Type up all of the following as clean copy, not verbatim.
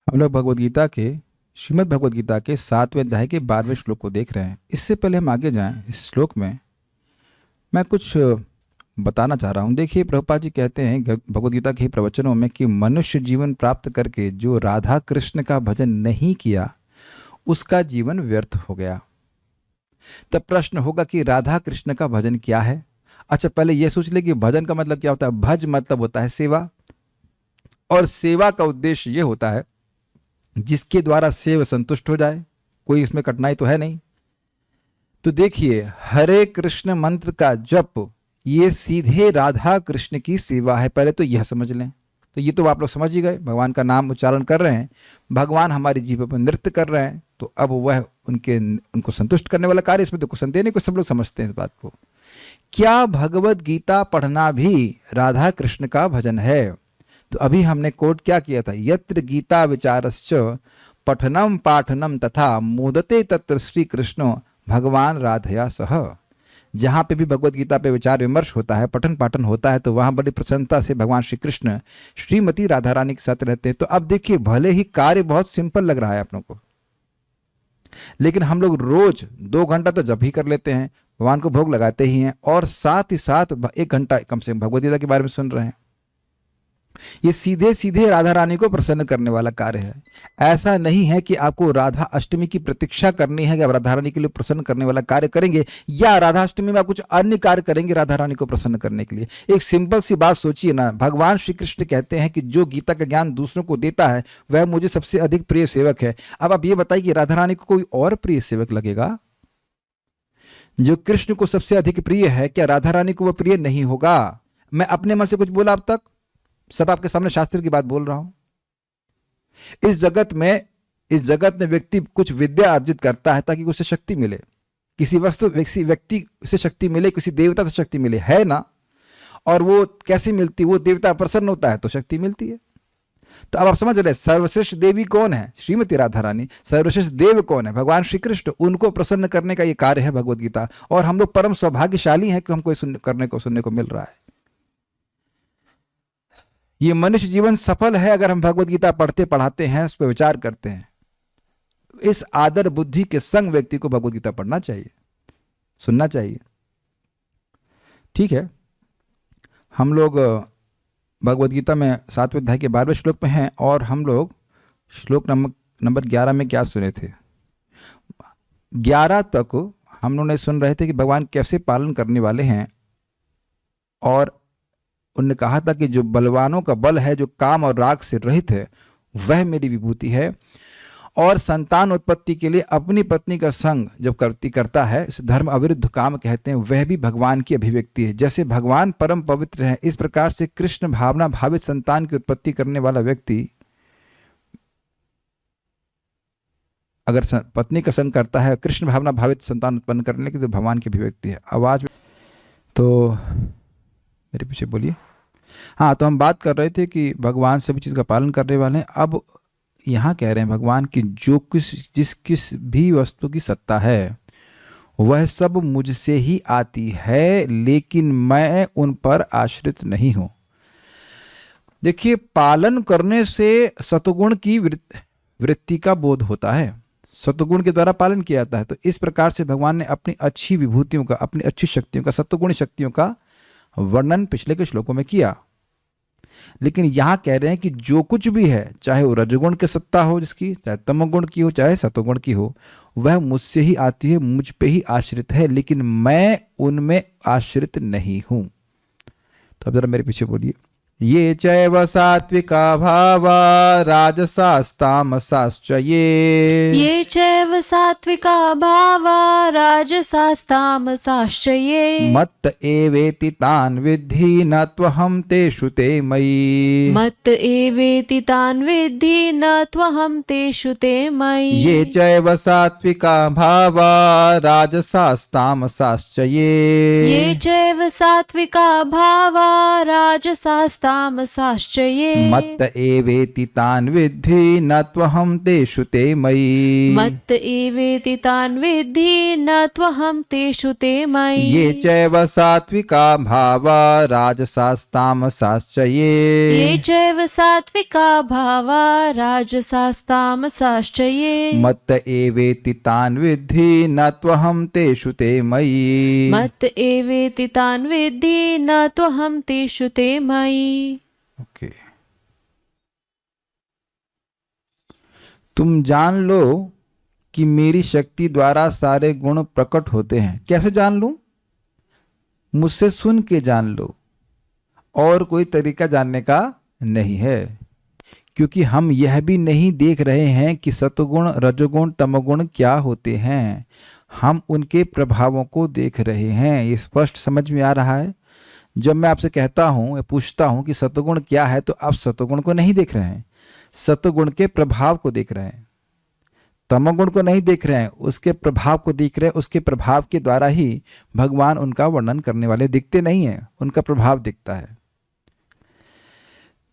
हम लोग भगवद गीता के श्रीमद् भगवद गीता के 7वें अध्याय के 12वें श्लोक को देख रहे हैं। इससे पहले हम आगे जाएं, इस श्लोक में मैं कुछ बताना चाह रहा हूँ। देखिए, प्रभुपाद जी कहते हैं भगवद गीता के प्रवचनों में कि मनुष्य जीवन प्राप्त करके जो राधा कृष्ण का भजन नहीं किया उसका जीवन व्यर्थ हो गया। तब प्रश्न होगा कि राधा कृष्ण का भजन क्या है। अच्छा, पहले यह सोच ले कि भजन का मतलब क्या होता है। भज मतलब होता है सेवा, और सेवा का उद्देश्य यह होता है जिसके द्वारा सेव संतुष्ट हो जाए। कोई इसमें कठिनाई तो है नहीं। तो देखिए, हरे कृष्ण मंत्र का जप ये सीधे राधा कृष्ण की सेवा है। पहले तो यह समझ लें। तो ये तो आप लोग समझ ही गए, भगवान का नाम उच्चारण कर रहे हैं, भगवान हमारी जीभ पर नृत्य कर रहे हैं, तो अब वह उनको संतुष्ट करने वाला कार्य, इसमें तो कुछ संदेह नहीं, कुछ सब लोग समझते हैं इस बात को। क्या भगवत गीता पढ़ना भी राधा कृष्ण का भजन है? तो अभी हमने कोट क्या किया था, यत्र गीता विचारश्च पठनम पाठनम तथा मोदते तत्र श्री कृष्ण भगवान राधया सह। जहाँ पे भी भगवत गीता पे विचार विमर्श होता है, पठन पाठन होता है, तो वहाँ बड़ी प्रसन्नता से भगवान श्री कृष्ण श्रीमती राधा रानी के साथ रहते हैं। तो अब देखिए, भले ही कार्य बहुत सिंपल लग रहा है आप लोगों को, लेकिन हम लोग रोज 2 घंटा तो जप ही कर लेते हैं, भगवान को भोग लगाते ही हैं, और साथ ही साथ 1 घंटा कम से कम भगवत गीता के बारे में सुन रहे हैं। ये सीधे सीधे राधा रानी को प्रसन्न करने वाला कार्य है। ऐसा नहीं है कि आपको राधा अष्टमी की प्रतीक्षा करनी है कि आप राधा रानी के लिए प्रसन्न करने वाला कार्य करेंगे, या राधा अष्टमी में आप कुछ अन्य कार्य करेंगे राधा रानी को प्रसन्न करने के लिए। एक सिंपल सी बात सोचिए ना, भगवान श्री कृष्ण कहते हैं कि जो गीता का ज्ञान दूसरों को देता है वह मुझे सबसे अधिक प्रिय सेवक है। अब आप ये बताइए कि राधा रानी को कोई और प्रिय सेवक लगेगा? जो कृष्ण को सबसे अधिक प्रिय है, क्या राधा रानी को वह प्रिय नहीं होगा? मैं अपने मन से कुछ बोला अब तक? सब आपके सामने शास्त्र की बात बोल रहा हूं। इस जगत में व्यक्ति कुछ विद्या अर्जित करता है ताकि उसे शक्ति मिले, किसी व्यक्ति से शक्ति मिले, किसी देवता से शक्ति मिले, है ना? और वो कैसे मिलती? वो देवता प्रसन्न होता है तो शक्ति मिलती है। तो अब आप समझ रहे, सर्वश्रेष्ठ देवी कौन है? श्रीमती राधा रानी। सर्वश्रेष्ठ देव कौन है? भगवान श्री कृष्ण। उनको प्रसन्न करने का ये कार्य है भगवत गीता, और हम लोग परम सौभाग्यशाली हैं कि हमको सुनने को मिल रहा है। ये मनुष्य जीवन सफल है अगर हम भगवत गीता पढ़ते पढ़ाते हैं, उस पर विचार करते हैं। इस आदर बुद्धि के संग व्यक्ति को भगवत गीता पढ़ना चाहिए, सुनना चाहिए। ठीक है, हम लोग भगवत गीता में 7वें अध्याय के 12वें श्लोक में हैं, और हम लोग श्लोक नंबर 11 में क्या सुने थे? 11 तक हम लोग ने सुन रहे थे कि भगवान कैसे पालन करने वाले हैं, और उन्होंने कहा था कि जो बलवानों का बल है, जो काम और राग से रहित है, वह मेरी विभूति है, और संतान उत्पत्ति के लिए अपनी पत्नी का संग जब करता है, इस धर्म अविरुद्ध काम कहते हैं, वह भी भगवान की अभिव्यक्ति है। जैसे भगवान परम पवित्र है, इस प्रकार से कृष्ण भावना भावित संतान की उत्पत्ति करने वाला व्यक्ति अगर पत्नी का संग करता है, कृष्ण भावना भावित संतान उत्पन्न करने की, तो भगवान की अभिव्यक्ति है। आवाज तो मेरे पीछे बोलिए। हाँ, तो हम बात कर रहे थे कि भगवान सभी चीज़ का पालन करने वाले हैं। अब यहाँ कह रहे हैं भगवान कि जो किस भी वस्तु की सत्ता है वह सब मुझसे ही आती है, लेकिन मैं उन पर आश्रित नहीं हूँ। देखिए, पालन करने से सतगुण की वृत्ति का बोध होता है, सत्वगुण के द्वारा पालन किया जाता है। तो इस प्रकार से भगवान ने अपनी अच्छी विभूतियों का, अपनी अच्छी शक्तियों का, सत्वगुण शक्तियों का वर्णन पिछले के श्लोकों में किया। लेकिन यहां कह रहे हैं कि जो कुछ भी है, चाहे वो रजगुण की सत्ता हो जिसकी, चाहे तमोगुण की हो, चाहे सत्वगुण की हो, वह मुझसे ही आती है, मुझ पे ही आश्रित है, लेकिन मैं उनमें आश्रित नहीं हूं। तो अब जरा मेरे पीछे बोलिए। ये चैव सात्विका भावा राजसास्तामसाश्च ये चैव सात्विका भावा राजसास्तामसाश्च ये मत्त एवेति तान् विद्धि न त्वहं तेषु ते मयि। मत्त एवेति तान् विद्धि न त्वहं तेषु ते मयि। ये चैव सात्विका भावा राजसास्तामसाश्च ये चैव सात्विका भावा राजसास्तामसाश्च राजसास्तामसाश्च ये मत्त एवेति तान् विद्धि न त्वहं तेषु ते मयि। मत्त एवेति तान् विद्धि न त्वहं तेषु ते मयि। ये चैव सात्विका भावा राजसास्तामसाश्च ये चैव सात्विका भावा राजसास्तामसाश्च ये। मत्त एवेति तान् विद्धि न त्वहं तेषु ते मयि। मत्त एवेति तान् विद्धि न त्वहं तेषु ते मयि। ओके, तुम जान लो कि मेरी शक्ति द्वारा सारे गुण प्रकट होते हैं। कैसे जान लूं? मुझसे सुन के जान लो, और कोई तरीका जानने का नहीं है, क्योंकि हम यह भी नहीं देख रहे हैं कि सतगुण रजोगुण तमोगुण क्या होते हैं। हम उनके प्रभावों को देख रहे हैं। ये स्पष्ट समझ में आ रहा है? जब मैं आपसे कहता हूं या पूछता हूं कि सतगुण क्या है, तो आप सतगुण को नहीं देख रहे हैं, सतगुण के प्रभाव को देख रहे हैं। तमोगुण को नहीं देख रहे हैं, उसके प्रभाव को देख रहे हैं। उसके प्रभाव के द्वारा ही भगवान उनका वर्णन करने वाले दिखते नहीं हैं, उनका प्रभाव दिखता है।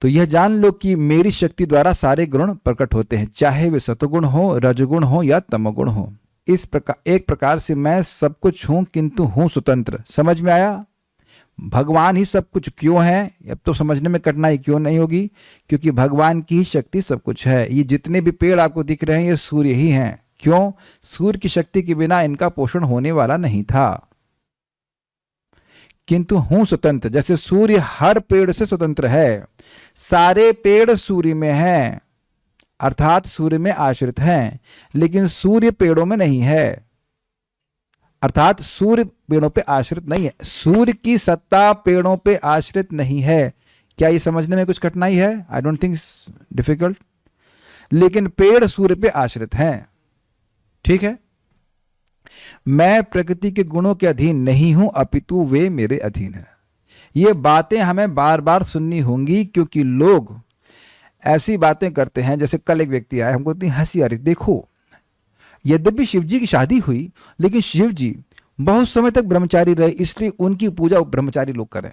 तो यह जान लो कि मेरी शक्ति द्वारा सारे गुण प्रकट होते हैं, चाहे वे सतगुण हो, रजगुण हो या तमोगुण हो। इस प्रकार एक प्रकार से मैं सब कुछ हूं, किंतु हूं स्वतंत्र। समझ में आया? भगवान ही सब कुछ क्यों है? अब तो समझने में कठिनाई क्यों नहीं होगी, क्योंकि भगवान की ही शक्ति सब कुछ है। ये जितने भी पेड़ आपको दिख रहे हैं, ये सूर्य ही हैं। क्यों? सूर्य की शक्ति के बिना इनका पोषण होने वाला नहीं था। किंतु हूं स्वतंत्र, जैसे सूर्य हर पेड़ से स्वतंत्र है, सारे पेड़ सूर्य में हैं, अर्थात सूर्य में आश्रित हैं, लेकिन सूर्य पेड़ों में नहीं है, अर्थात सूर्य पेड़ों पे आश्रित नहीं है। सूर्य की सत्ता पेड़ों पे आश्रित नहीं है। क्या ये समझने में कुछ कठिनाई है? I don't think difficult. लेकिन पेड़ सूर्य पे आश्रित हैं, ठीक है। मैं प्रकृति के गुणों के अधीन नहीं हूं, अपितु वे मेरे अधीन हैं। ये बातें हमें बार बार सुननी होंगी, क्योंकि लोग ऐसी बातें करते हैं। जैसे कल एक व्यक्ति आया, हमको इतनी हंसी आ रही, देखो यद्यपि शिव जी की शादी हुई, लेकिन शिव जी बहुत समय तक ब्रह्मचारी रहे, इसलिए उनकी पूजा ब्रह्मचारी लोग करें।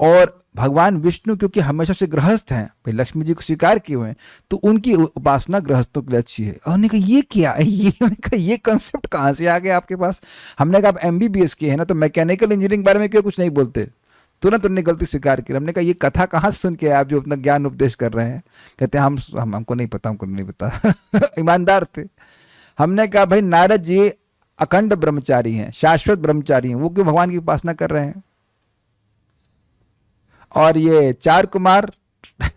और भगवान विष्णु क्योंकि हमेशा से गृहस्थ हैं, भाई लक्ष्मी जी को स्वीकार किए हुए हैं, तो उनकी उपासना गृहस्थों के लिए अच्छी है। और हमने कहा ये क्या है, ये कंसेप्ट कहाँ से आ गया आपके पास? हमने कहा आप MBBS किए हैं ना, तो मैकेनिकल इंजीनियरिंग बारे में क्यों कुछ नहीं बोलते? तुरंत उन्होंने गलती स्वीकार की। हमने कहा ये कथा कहाँ से सुन के आप जो अपना ज्ञान उपदेश कर रहे हैं? कहते हैं हमको नहीं पता, हमको नहीं पता। ईमानदार थे। हमने कहा भाई नारद जी अखंड ब्रह्मचारी हैं, शाश्वत ब्रह्मचारी हैं, वो क्यों भगवान की उपासना कर रहे हैं? और ये 4 कुमार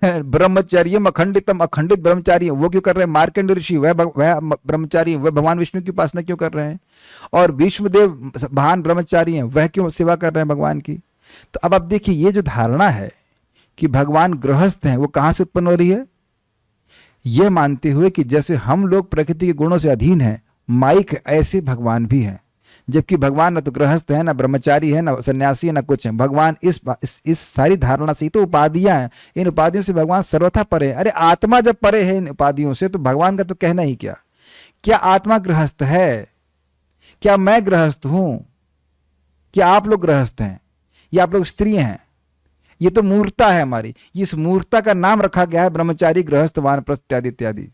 ब्रह्मचर्यम अखंडितम, अखंडित ब्रह्मचारी हैं, वो क्यों कर रहे हैं? मार्कंड ऋषि वह ब्रह्मचारी, वह भगवान विष्णु की उपासना क्यों कर रहे हैं? और भीष्मदेव महान ब्रह्मचारी हैं, वह क्यों सेवा कर रहे हैं भगवान की? तो अब आप देखिए, ये जो धारणा है कि भगवान गृहस्थ हैं, वो कहां से उत्पन्न हो रही है? यह मानते हुए कि जैसे हम लोग प्रकृति के गुणों से अधीन हैं, माइक ऐसे भगवान भी हैं। जबकि भगवान न तो गृहस्थ है, ना ब्रह्मचारी है, ना सन्यासी है, ना कुछ है। भगवान इस सारी धारणा से ही तो उपाधियां हैं, इन उपाधियों से भगवान सर्वथा परे है। अरे आत्मा जब परे है इन उपाधियों से, तो भगवान का तो कहना ही क्या। क्या आत्मा गृहस्थ है? क्या मैं गृहस्थ हूं? क्या आप लोग गृहस्थ हैं? या आप लोग स्त्री हैं? ये तो मूर्ता है हमारी। इस मूर्ता का नाम रखा गया है ब्रह्मचारी, गृहस्थ, वानप्रस्थ इत्यादि इत्यादि,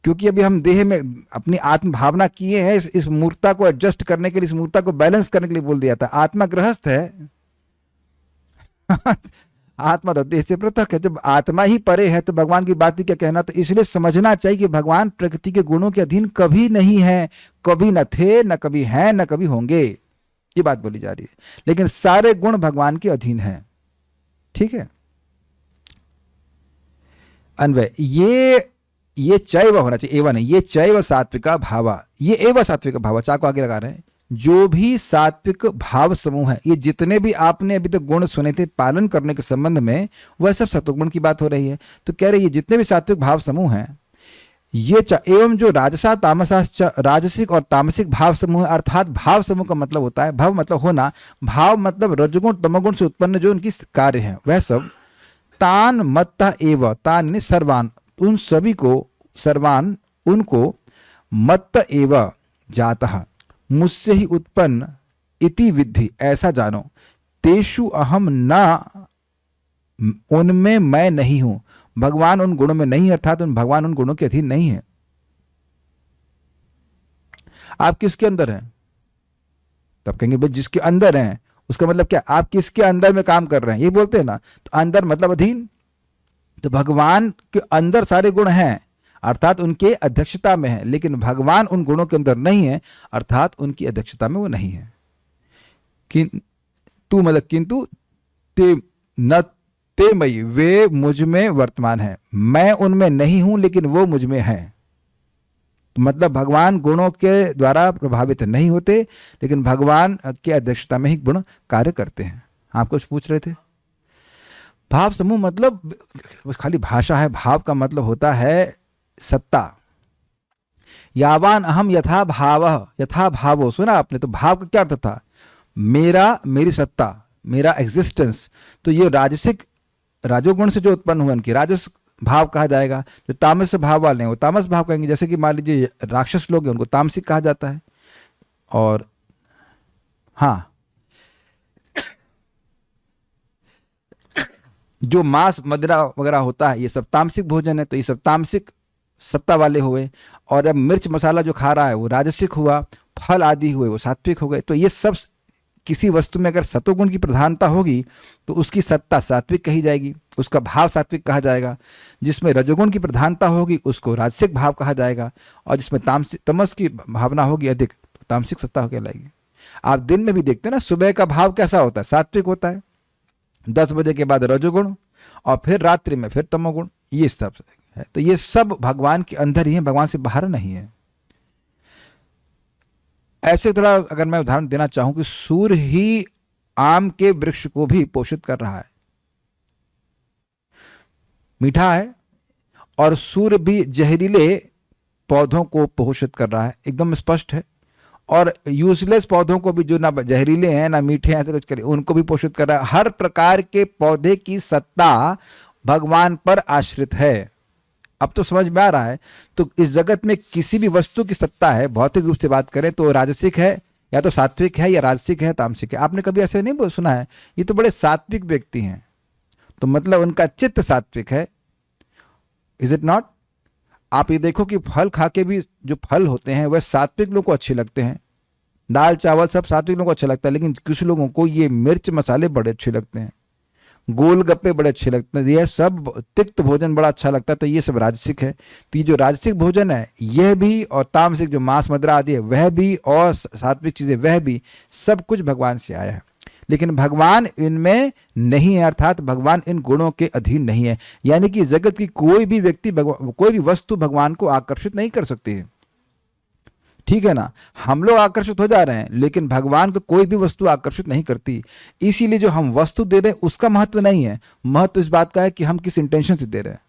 क्योंकि अभी हम देह में अपनी आत्म भावना किए हैं। इस मूर्ता को एडजस्ट करने के लिए, इस मूर्ता को बैलेंस करने के लिए बोल दिया था। आत्मा गृहस्थ है। आत्मा तो देह से पृथक है। जब आत्मा ही परे है तो भगवान की बात ही क्या कहना। तो इसलिए समझना चाहिए कि भगवान प्रकृति के गुणों के अधीन कभी नहीं है, कभी न थे, न कभी हैं, न कभी होंगे। ये बात बोली जा रही है। लेकिन सारे गुण भगवान के अधीन हैं, ठीक है। अन्वय, ये चैव होना चाहिए, एवं नहीं, ये चैव सात्विका भावा, ये एवं सात्विका भावा, चा को आगे लगा रहे हैं। जो भी सात्विक भाव समूह है, ये जितने भी आपने अभी तक गुण सुने थे पालन करने के संबंध में, वह सब सत्वगुण की बात हो रही है। तो कह रहे ये जितने भी सात्विक भाव समूह हैं, ये एवं जो राजसा तामसा, राजसिक और तामसिक भाव समूह है, अर्थात भाव समूह का मतलब होता है, भव मतलब होना, भाव मतलब रजगुण तमोगुण से उत्पन्न जो उनकी कार्य है, वह सब तान मत्ता एव, तान ने सर्वान, उन सभी को, सर्वान उनको, मत्त एव जातः, मुझसे ही उत्पन्न, इति विद्धि ऐसा जानो, तेषु अहम न उनमें मैं नहीं हूं। भगवान उन गुणों में नहीं है, अर्थात भगवान उन गुणों के अधीन नहीं है। आप किसके अंदर हैं? तब कहेंगे भाई जिसके अंदर हैं, उसका मतलब क्या? आप किसके अंदर में काम कर रहे हैं, ये बोलते हैं ना। तो अंदर मतलब अधीन। तो भगवान के अंदर सारे गुण हैं, अर्थात उनके अध्यक्षता में है, लेकिन भगवान उन गुणों के अंदर नहीं है, अर्थात उनकी अध्यक्षता में वो नहीं है। किंतु मतलब किंतु ते न ते मई, वे मुझ में वर्तमान है। मैं उनमें नहीं हूं लेकिन वो मुझ में है। तो मतलब भगवान गुणों के द्वारा प्रभावित नहीं होते, लेकिन भगवान के अध्यक्षता में ही गुण कार्य करते हैं। आप कुछ पूछ रहे थे? भाव समूह मतलब खाली भाषा है। भाव का मतलब होता है सत्ता। यावान अहम यथा भाव, यथा भावो, सुना आपने? तो भाव का क्या अर्थ था? मेरा, मेरी सत्ता, मेरा एग्जिस्टेंस। तो ये राजसिक, राजोगुण से जो उत्पन्न हुए उनकी राजस भाव कहा जाएगा। जो तामस भाव वाले हैं वो तामस भाव कहेंगे। जैसे कि मान लीजिए राक्षस लोग हैं, उनको तामसिक कहा जाता है। और हाँ, जो मांस मदिरा वगैरह होता है ये सब तामसिक भोजन है, तो ये सब तामसिक सत्ता वाले हुए। और अब मिर्च मसाला जो खा रहा है वो राजसिक हुआ, फल आदि हुए वो सात्विक हो गए। तो ये सब, किसी वस्तु में अगर सत्वगुण की प्रधानता होगी तो उसकी सत्ता सात्विक कही जाएगी, उसका भाव सात्विक कहा जाएगा। जिसमें रजोगुण की प्रधानता होगी उसको राजसिक भाव कहा जाएगा, और जिसमें तमस की भावना होगी अधिक, तो तामसिक सत्ता हो कहलाएगी। आप दिन में भी देखते हैं ना, सुबह का भाव कैसा होता है? सात्विक होता है। 10 बजे के बाद रजोगुण, और फिर रात्रि में फिर तमोगुण, ये सब है। तो ये सब भगवान के अंदर ही है, भगवान से बाहर नहीं है। ऐसे थोड़ा अगर मैं उदाहरण देना चाहूं कि सूर्य ही आम के वृक्ष को भी पोषित कर रहा है, मीठा है, और सूर्य भी जहरीले पौधों को पोषित कर रहा है, एकदम स्पष्ट है। और यूजलेस पौधों को भी, जो ना जहरीले हैं ना मीठे हैं, ऐसे कुछ करे, उनको भी पोषित कर रहा है। हर प्रकार के पौधे की सत्ता भगवान पर आश्रित है। अब तो समझ में आ रहा है। तो इस जगत में किसी भी वस्तु की सत्ता है, भौतिक रूप से बात करें तो राजसिक है या तो सात्विक है, या राजसिक है तामसिक है। आपने कभी ऐसे नहीं सुना है? ये तो बड़े सात्विक व्यक्ति हैं, तो मतलब उनका चित्त सात्विक है। Is it not? आप ये देखो कि फल खा के भी जो फल होते हैं वह सात्विक लोगों को अच्छे लगते हैं, दाल चावल सब सात्विक लोगों को अच्छा लगता है। लेकिन कुछ लोगों को ये मिर्च मसाले बड़े अच्छे लगते हैं, गोलगप्पे बड़े अच्छे लगते हैं, यह सब तिक्त भोजन बड़ा अच्छा लगता है। तो ये सब राजसिक है। तो ये जो राजसिक भोजन है यह भी, और तामसिक जो मांस मदिरा आदि है वह भी, और सात्विक चीजें वह भी, सब कुछ भगवान से आया है। लेकिन भगवान इनमें नहीं है, अर्थात भगवान इन गुणों के अधीन नहीं है। यानी कि जगत की कोई भी व्यक्ति, कोई भी वस्तु भगवान को आकर्षित नहीं कर सकती है। ठीक है ना? हम लोग आकर्षित हो जा रहे हैं, लेकिन भगवान को कोई भी वस्तु आकर्षित नहीं करती। इसीलिए जो हम वस्तु दे रहे हैं उसका महत्व नहीं है, महत्व इस बात का है कि हम किस इंटेंशन से दे रहे हैं।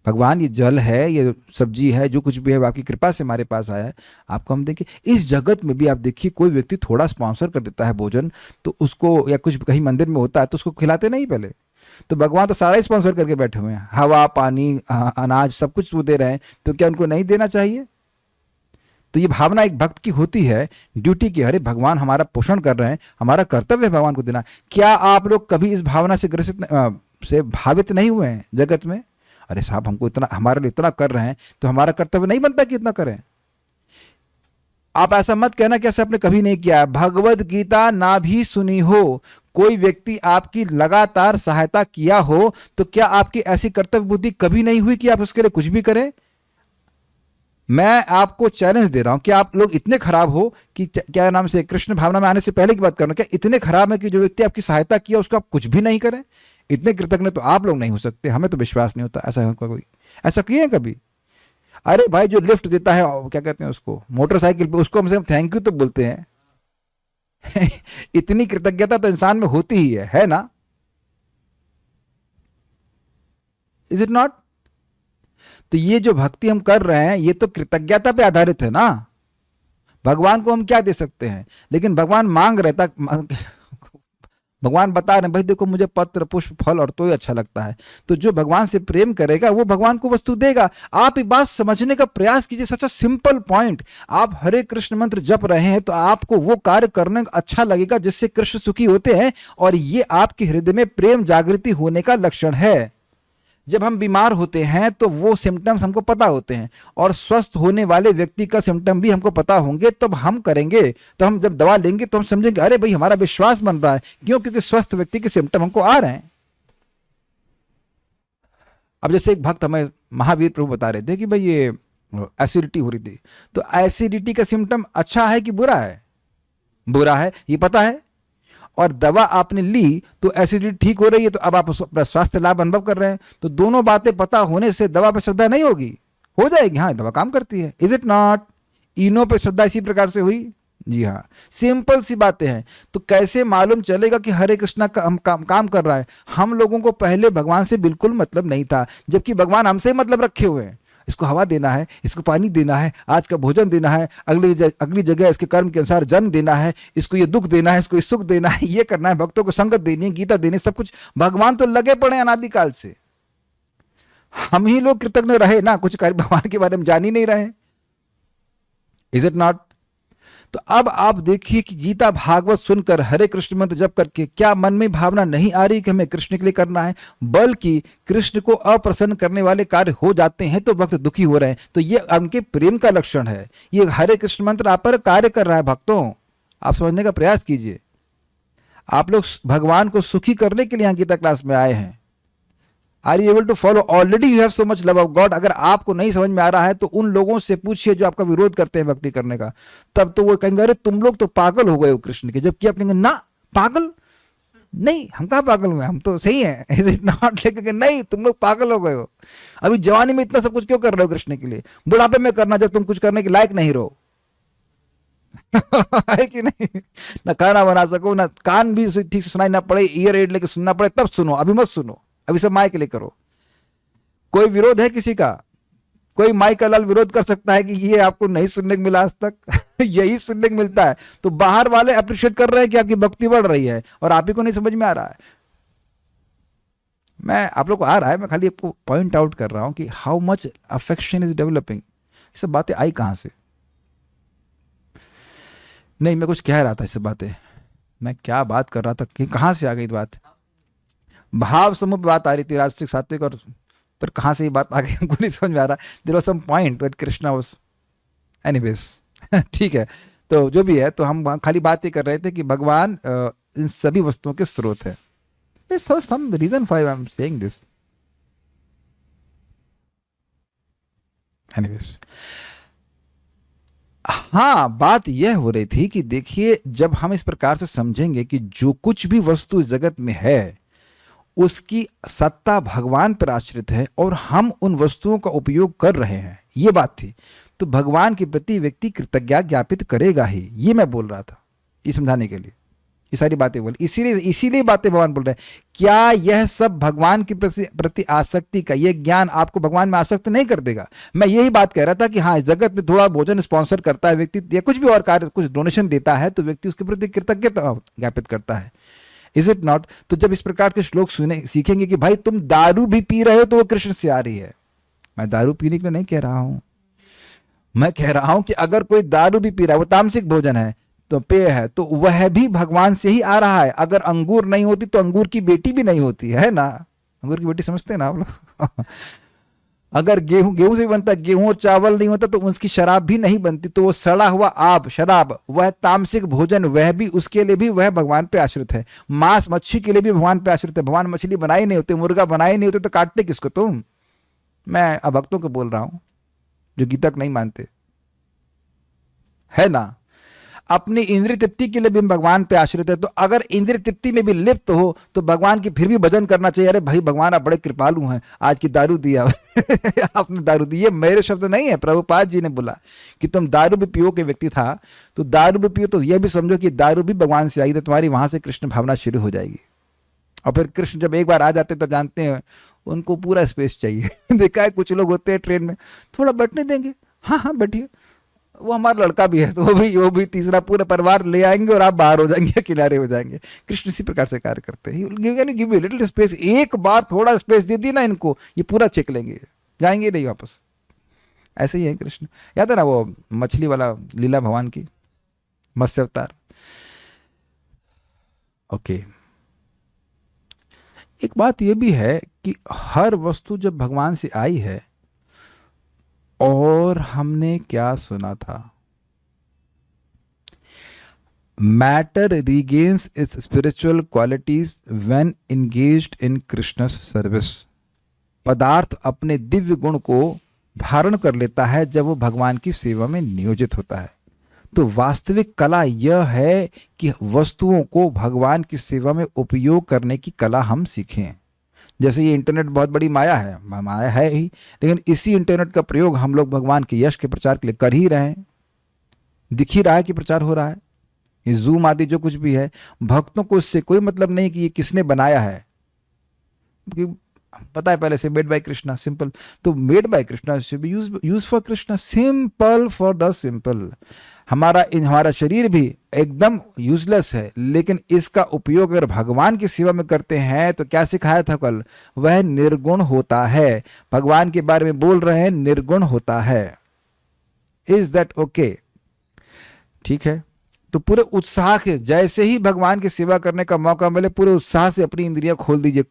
भगवान, ये जल है, ये सब्जी है, जो कुछ भी है वो आपकी कृपा से हमारे पास आया है, आपको हम देंगे। इस जगत में भी आप देखिए, कोई व्यक्ति थोड़ा स्पॉन्सर कर देता है भोजन, तो उसको, या कुछ कहीं मंदिर में होता है तो उसको खिलाते नहीं पहले। तो भगवान तो सारा ही स्पॉन्सर करके बैठे हुए हैं, हवा पानी अनाज सब कुछ वो दे रहे हैं, तो क्या उनको नहीं देना चाहिए? तो ये भावना एक भक्त की होती है, ड्यूटी की। अरे भगवान हमारा पोषण कर रहे हैं, हमारा कर्तव्य है भगवान को देना। क्या आप लोग कभी इस भावना से ग्रसित से भावित नहीं हुए हैं जगत में? अरे साहब, हमको इतना, हमारे लिए इतना कर रहे हैं, तो हमारा कर्तव्य नहीं बनता कि इतना करें? आप ऐसा मत कहना कि ऐसा आपने कभी नहीं किया। भगवद गीता ना भी सुनी हो, कोई व्यक्ति आपकी लगातार सहायता किया हो, तो क्या आपकी ऐसी कर्तव्य बुद्धि कभी नहीं हुई कि आप उसके लिए कुछ भी करें? मैं आपको चैलेंज दे रहा हूं कि आप लोग इतने खराब हो कि, क्या नाम से, कृष्ण भावना में आने से पहले की बात करना, क्या इतने खराब है कि जो व्यक्ति आपकी सहायता किया उसको आप कुछ भी नहीं करें? इतने कृतज्ञ तो आप लोग नहीं हो सकते। हमें तो विश्वास नहीं होता ऐसा कोई ऐसा किए हैं कभी? अरे भाई, जो लिफ्ट देता है, क्या कहते हैं उसको, मोटरसाइकिल पे, उसको हमसे हम थैंक यू तो बोलते हैं। इतनी कृतज्ञता तो इंसान में होती ही है ना? Is it not? तो ये जो भक्ति हम कर रहे हैं ये तो कृतज्ञता पे आधारित है ना। भगवान को हम क्या दे सकते हैं? लेकिन भगवान मांग रहे था, भगवान बता रहे हैं भाई देखो मुझे पत्र पुष्प फल और तो ही अच्छा लगता है। तो जो भगवान से प्रेम करेगा वो भगवान को वस्तु देगा। आप ये बात समझने का प्रयास कीजिए, सच अ सिंपल पॉइंट। आप हरे कृष्ण मंत्र जप रहे हैं तो आपको वो कार्य करने का अच्छा लगेगा जिससे कृष्ण सुखी होते हैं, और ये आपके हृदय में प्रेम जागृति होने का लक्षण है। जब हम बीमार होते हैं तो वो सिम्टम्स हमको पता होते हैं, और स्वस्थ होने वाले व्यक्ति का सिम्टम भी हमको पता होंगे, तब हम करेंगे। तो हम जब दवा लेंगे तो हम समझेंगे अरे भाई हमारा विश्वास बन रहा है। क्यों? क्योंकि स्वस्थ व्यक्ति के सिम्टम हमको आ रहे हैं। अब जैसे एक भक्त हमें महावीर प्रभु बता रहे थे कि भाई ये एसिडिटी हो रही थी, तो एसिडिटी का सिम्टम अच्छा है कि बुरा है? बुरा है, ये पता है, और दवा आपने ली तो एसिडिटी ठीक हो रही है, तो अब आप अपना स्वास्थ्य लाभ अनुभव कर रहे हैं। तो दोनों बातें पता होने से दवा पर श्रद्धा नहीं होगी? हो जाएगी। हाँ, दवा काम करती है, इज इट नॉट? इनो पे श्रद्धा इसी प्रकार से हुई। जी हाँ, सिंपल सी बातें हैं। तो कैसे मालूम चलेगा कि हरे कृष्णा काम कर रहा है? हम लोगों को पहले भगवान से बिल्कुल मतलब नहीं था, जबकि भगवान हमसे मतलब रखे हुए हैं। इसको हवा देना है, इसको पानी देना है, आज का भोजन देना है, अगली जगह इसके कर्म के अनुसार जन्म देना है, इसको ये दुख देना है, इसको ये सुख देना है, ये करना है, भक्तों को संगत देनी है, गीता देनी, सब कुछ भगवान तो लगे पड़े हैं अनादिकाल से। हम ही लोग कृतज्ञ रहे ना, कुछ कार्य भगवान के बारे में जान ही नहीं रहे। Is it not? तो अब आप देखिए कि गीता भागवत सुनकर हरे कृष्ण मंत्र जप करके क्या मन में भावना नहीं आ रही कि हमें कृष्ण के लिए करना है, बल्कि कृष्ण को अप्रसन्न करने वाले कार्य हो जाते हैं तो भक्त दुखी हो रहे हैं। तो ये उनके प्रेम का लक्षण है। ये हरे कृष्ण मंत्र आप पर कार्य कर रहा है। भक्तों, आप समझने का प्रयास कीजिए। आप लोग भगवान को सुखी करने के लिए यहाँ गीता क्लास में आए हैं। Are you able to follow? Already you have so much love of God. अगर आपको नहीं समझ में आ रहा है तो उन लोगों से पूछिए जो आपका विरोध करते हैं भक्ति करने का। तब तो वो कहेंगे अरे तुम लोग तो पागल हो गए हो कृष्ण के, जबकि आप कहेंगे ना पागल नहीं, हम कहाँ पागल हुए, हम तो सही हैं। Is it not? लेकिन नहीं, तुम लोग पागल हो गए हो। अभी जवानी में इतना सब कुछ क्यों कर रहे हो कृष्ण के लिए? बुढ़ापे में करना जब तुम कुछ करने के लायक नहीं रहो। है कि नहीं? ना खाना बना सको, ना कान भी ठीक से सुनाई ना पड़े, ईयर एड लेके सुनना पड़े, तब सुनो। अभी मत सुनो, अभी सब माई के लिए करो। कोई विरोध है किसी का? कोई माई का लाल विरोध कर सकता है कि ये आपको नहीं सुनने को मिला आज तक? यही सुनने को मिलता है। तो बाहर वाले अप्रिशिएट कर रहे हैं कि आपकी भक्ति बढ़ रही है और आप ही को नहीं समझ में आ रहा है। मैं आप लोग को आ रहा है, मैं खाली आपको पॉइंट आउट कर रहा हूं कि how much affection is developing. ये सब बातें आई कहां से? नहीं, मैं कुछ कह रहा था, इससे बातें मैं क्या बात कर रहा था कि कहां से आ गई बात? भाव समूह बात आ रही थी, राजसिक सात्विक, और पर कहाँ से ये बात आ गई हमको नहीं समझ में आ रहा। There was some point but Krishna was anyways. ठीक है, तो जो भी है, तो हम खाली बात ही कर रहे थे कि भगवान इन सभी वस्तुओं के स्रोत है। Some reason for I am saying this. Anyways, हाँ, बात यह हो रही थी कि देखिए जब हम इस प्रकार से समझेंगे कि जो कुछ भी वस्तु इस जगत में है उसकी सत्ता भगवान पर आश्रित है और हम उन वस्तुओं का उपयोग कर रहे हैं, ये बात थी, तो भगवान के प्रति व्यक्ति कृतज्ञता ज्ञापित करेगा ही। ये मैं बोल रहा था, ये समझाने के लिए ये सारी बातें बोली। इसीलिए बातें भगवान बोल रहे हैं। क्या यह सब भगवान के प्रति आसक्ति का ये ज्ञान आपको भगवान में आसक्त नहीं कर देगा? मैं यही बात कह रहा था कि हाँ, इस जगत में थोड़ा भोजन स्पॉन्सर करता है व्यक्ति या कुछ भी और कार्य, कुछ डोनेशन देता है तो व्यक्ति उसके प्रति कृतज्ञता ज्ञापित करता है। Is it not? तो जब इस प्रकार के श्लोक सुने सीखेंगे कि भाई तुम दारू भी पी रहे हो तो वो कृष्ण से आ रही है। मैं दारू पीने के लिए नहीं कह रहा हूं, मैं कह रहा हूं कि अगर कोई दारू भी पी रहा है, वो तामसिक भोजन है तो पेय है, तो वह भी भगवान से ही आ रहा है। अगर अंगूर नहीं होती तो अंगूर की बेटी भी नहीं होती है ना। अंगूर की बेटी समझते हैं ना आप लोग? अगर गेहूं से भी बनता है, गेहूं और चावल नहीं होता तो उसकी शराब भी नहीं बनती। तो वो सड़ा हुआ आब शराब, वह तामसिक भोजन, वह भी उसके लिए भी वह भगवान पे आश्रित है। मांस मच्छी के लिए भी भगवान पे आश्रित है। भगवान मछली बनाए नहीं होते, मुर्गा बनाए नहीं होते तो काटते किसको तुम? मैं अभक्तों को बोल रहा हूं जो गीता को नहीं मानते, है ना। अपनी इंद्रिय तृप्ति के लिए भी भगवान पे आश्रित है। तो अगर इंद्रिय तृप्ति में भी लिप्त हो तो भगवान की फिर भी भजन करना चाहिए। अरे भाई भगवान आप बड़े कृपालु हैं, आज की दारू दिया। आपने दारू दी, ये मेरे शब्द नहीं है, प्रभुपाद जी ने बोला कि तुम दारू भी पियो के व्यक्ति था तो दारू भी पियो, तो यह भी समझो कि दारू भी भगवान से आई, तो तुम्हारी वहां से कृष्ण भावना शुरू हो जाएगी। और फिर कृष्ण जब एक बार आ जाते तो जानते हैं उनको पूरा स्पेस चाहिए। देखा है कुछ लोग होते हैं ट्रेन में, थोड़ा बैठने देंगे, हाँ हाँ बैठिए, वो हमारा लड़का भी है, तो वो भी तीसरा पूरा परिवार ले आएंगे और आप बाहर हो जाएंगे, किनारे हो जाएंगे। कृष्ण इसी प्रकार से कार्य करते हैं। गिव यू लिटिल स्पेस, एक बार थोड़ा स्पेस दे दी ना इनको, ये पूरा चेक लेंगे, जाएंगे नहीं वापस। ऐसे ही है कृष्ण। याद है ना वो मछली वाला लीला भगवान की, मत्स्य अवतार। ओके, एक बात यह भी है कि हर वस्तु जब भगवान से आई है, और हमने क्या सुना था, matter regains its spiritual qualities when engaged in Krishna's service. पदार्थ अपने दिव्य गुण को धारण कर लेता है जब वो भगवान की सेवा में नियोजित होता है। तो वास्तविक कला यह है कि वस्तुओं को भगवान की सेवा में उपयोग करने की कला हम सीखें। जैसे ये इंटरनेट बहुत बड़ी माया है, माया है ही, लेकिन इसी इंटरनेट का प्रयोग हम लोग भगवान के यश के प्रचार के लिए कर ही रहे हैं। दिख ही रहा है कि प्रचार हो रहा है। ये जूम आदि जो कुछ भी है, भक्तों को इससे कोई मतलब नहीं कि ये किसने बनाया है, क्योंकि पता है पहले से मेड बाय कृष्णा, सिंपल। तो made by Krishna should be use for Krishna, simple for the simple. हमारा शरीर भी एकदम यूजलेस है, लेकिन इसका उपयोग अगर भगवान की सेवा में करते हैं तो क्या सिखाया था कल, वह निर्गुण होता है। भगवान के बारे में बोल रहे हैं, निर्गुण होता है। Is that okay? ठीक है, तो पूरे उत्साह के, जैसे ही भगवान की सेवा करने का मौका मिले, पूरे उत्साह से अपनी इंद्रियां खोल दीजिए।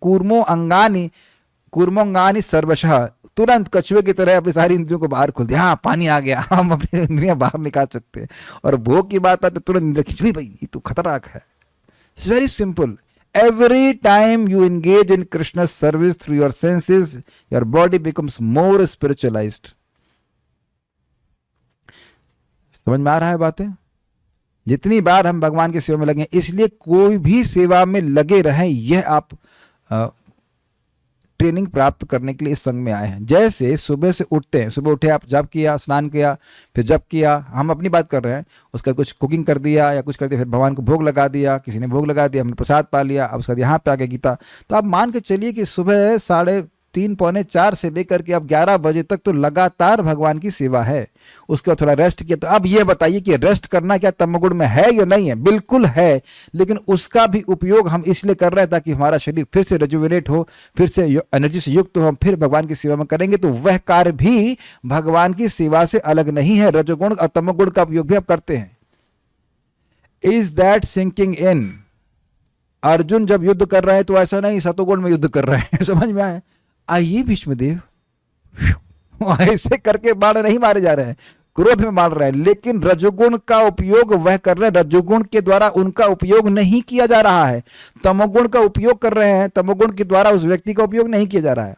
कूर्मोंगानी सर्वशः, तुरंत कछुए की तरह अपनी सारी इंद्रियों को बाहर खोल दिया। हाँ, पानी आ गया, हम अपनी इंद्रियां बाहर निकाल सकते हैं। और भोग की बात आती तो तुरंत इंद्रिया खिंचड़ी, भाई ये तो खतरनाक है। It's very simple. Every time you engage in Krishna service through your senses, your body becomes more spiritualised. समझ में आ रहा है बातें? जितनी बार हम भगवान की सेवा में लगे, इसलिए कोई भी सेवा में लगे रहें, यह आप ट्रेनिंग प्राप्त करने के लिए इस संघ में आए हैं। जैसे सुबह से उठते हैं, सुबह उठे आप, जप किया, स्नान किया, फिर जप किया, हम अपनी बात कर रहे हैं, उसका कुछ कुकिंग कर दिया या कुछ कर दिया, फिर भगवान को भोग लगा दिया, किसी ने भोग लगा दिया, हमने प्रसाद पा लिया, अब उसके बाद यहाँ पे आ गया गीता। तो आप मान के चलिए कि सुबह 3:30 पौने 4 से लेकर के अब 11 बजे तक तो लगातार भगवान की सेवा है। उसके बाद थोड़ा रेस्ट किया। तो अब ये बताइए कि रेस्ट करना क्या तमोगुण में है या नहीं है? बिल्कुल है, लेकिन उसका भी उपयोग हम इसलिए कर रहे हैं ताकि हमारा शरीर फिर से रिजुविनेट हो, फिर से एनर्जी से युक्त हो, हम फिर भगवान की सेवा में करेंगे। तो वह कार्य भी भगवान की सेवा से अलग नहीं है। रजोगुण और तमोगुण का उपयोग भी आप करते हैं। Is that sinking in? Arjun जब युद्ध कर रहे हैं तो ऐसा नहीं सतोगुण में युद्ध कर रहे हैं। समझ में आए? आइए भीष्मदेव, ऐसे करके बाण नहीं मारे जा रहे हैं, क्रोध में मार रहे हैं, लेकिन रजोगुण का उपयोग वह कर रहे हैं। रजोगुण के द्वारा उनका उपयोग नहीं किया जा रहा है, तमोगुण का उपयोग कर रहे हैं। तमोगुण के द्वारा उस व्यक्ति का उपयोग नहीं किया जा रहा है।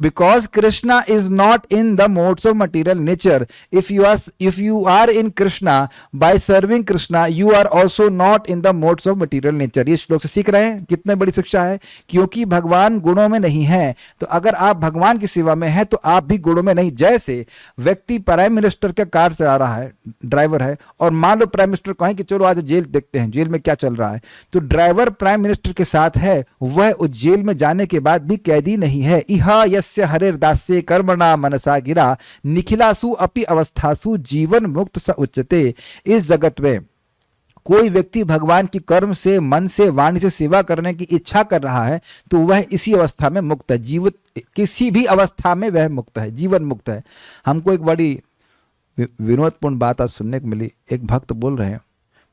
Because Krishna is not in the modes of material nature, if you are in Krishna, by serving Krishna, you are also not in the modes of material nature। ये श्लोक से सीख रहे हैं कितने बड़ी शिक्षा है। क्योंकि भगवान गुणों में नहीं है, तो अगर आप भगवान की सेवा में हैं तो आप भी गुणों में नहीं। जैसे व्यक्ति प्राइम मिनिस्टर का कार चला रहा है, ड्राइवर है, और मान लो प्राइम मिनिस्टर कहें कि चलो आज जेल देखते हैं, जेल में क्या चल रहा है, तो ड्राइवर प्राइम मिनिस्टर के साथ है, वह उस जेल में जाने के बाद भी कैदी नहीं है। यस्य हरिर्दास्ये कर्मणा मनसा गिरा निखिलासु अपि अवस्थासु जीवन मुक्त स उच्चते। इस जगत में कोई व्यक्ति भगवान की कर्म से, मन से, वाणी से सेवा करने की इच्छा कर रहा है तो वह इसी अवस्था में मुक्त है। जीवित किसी भी अवस्था में वह मुक्त है, जीवन मुक्त है। हमको एक बड़ी विनोदपूर्ण बात आज सुनने को मिली। एक भक्त बोल रहे हैं,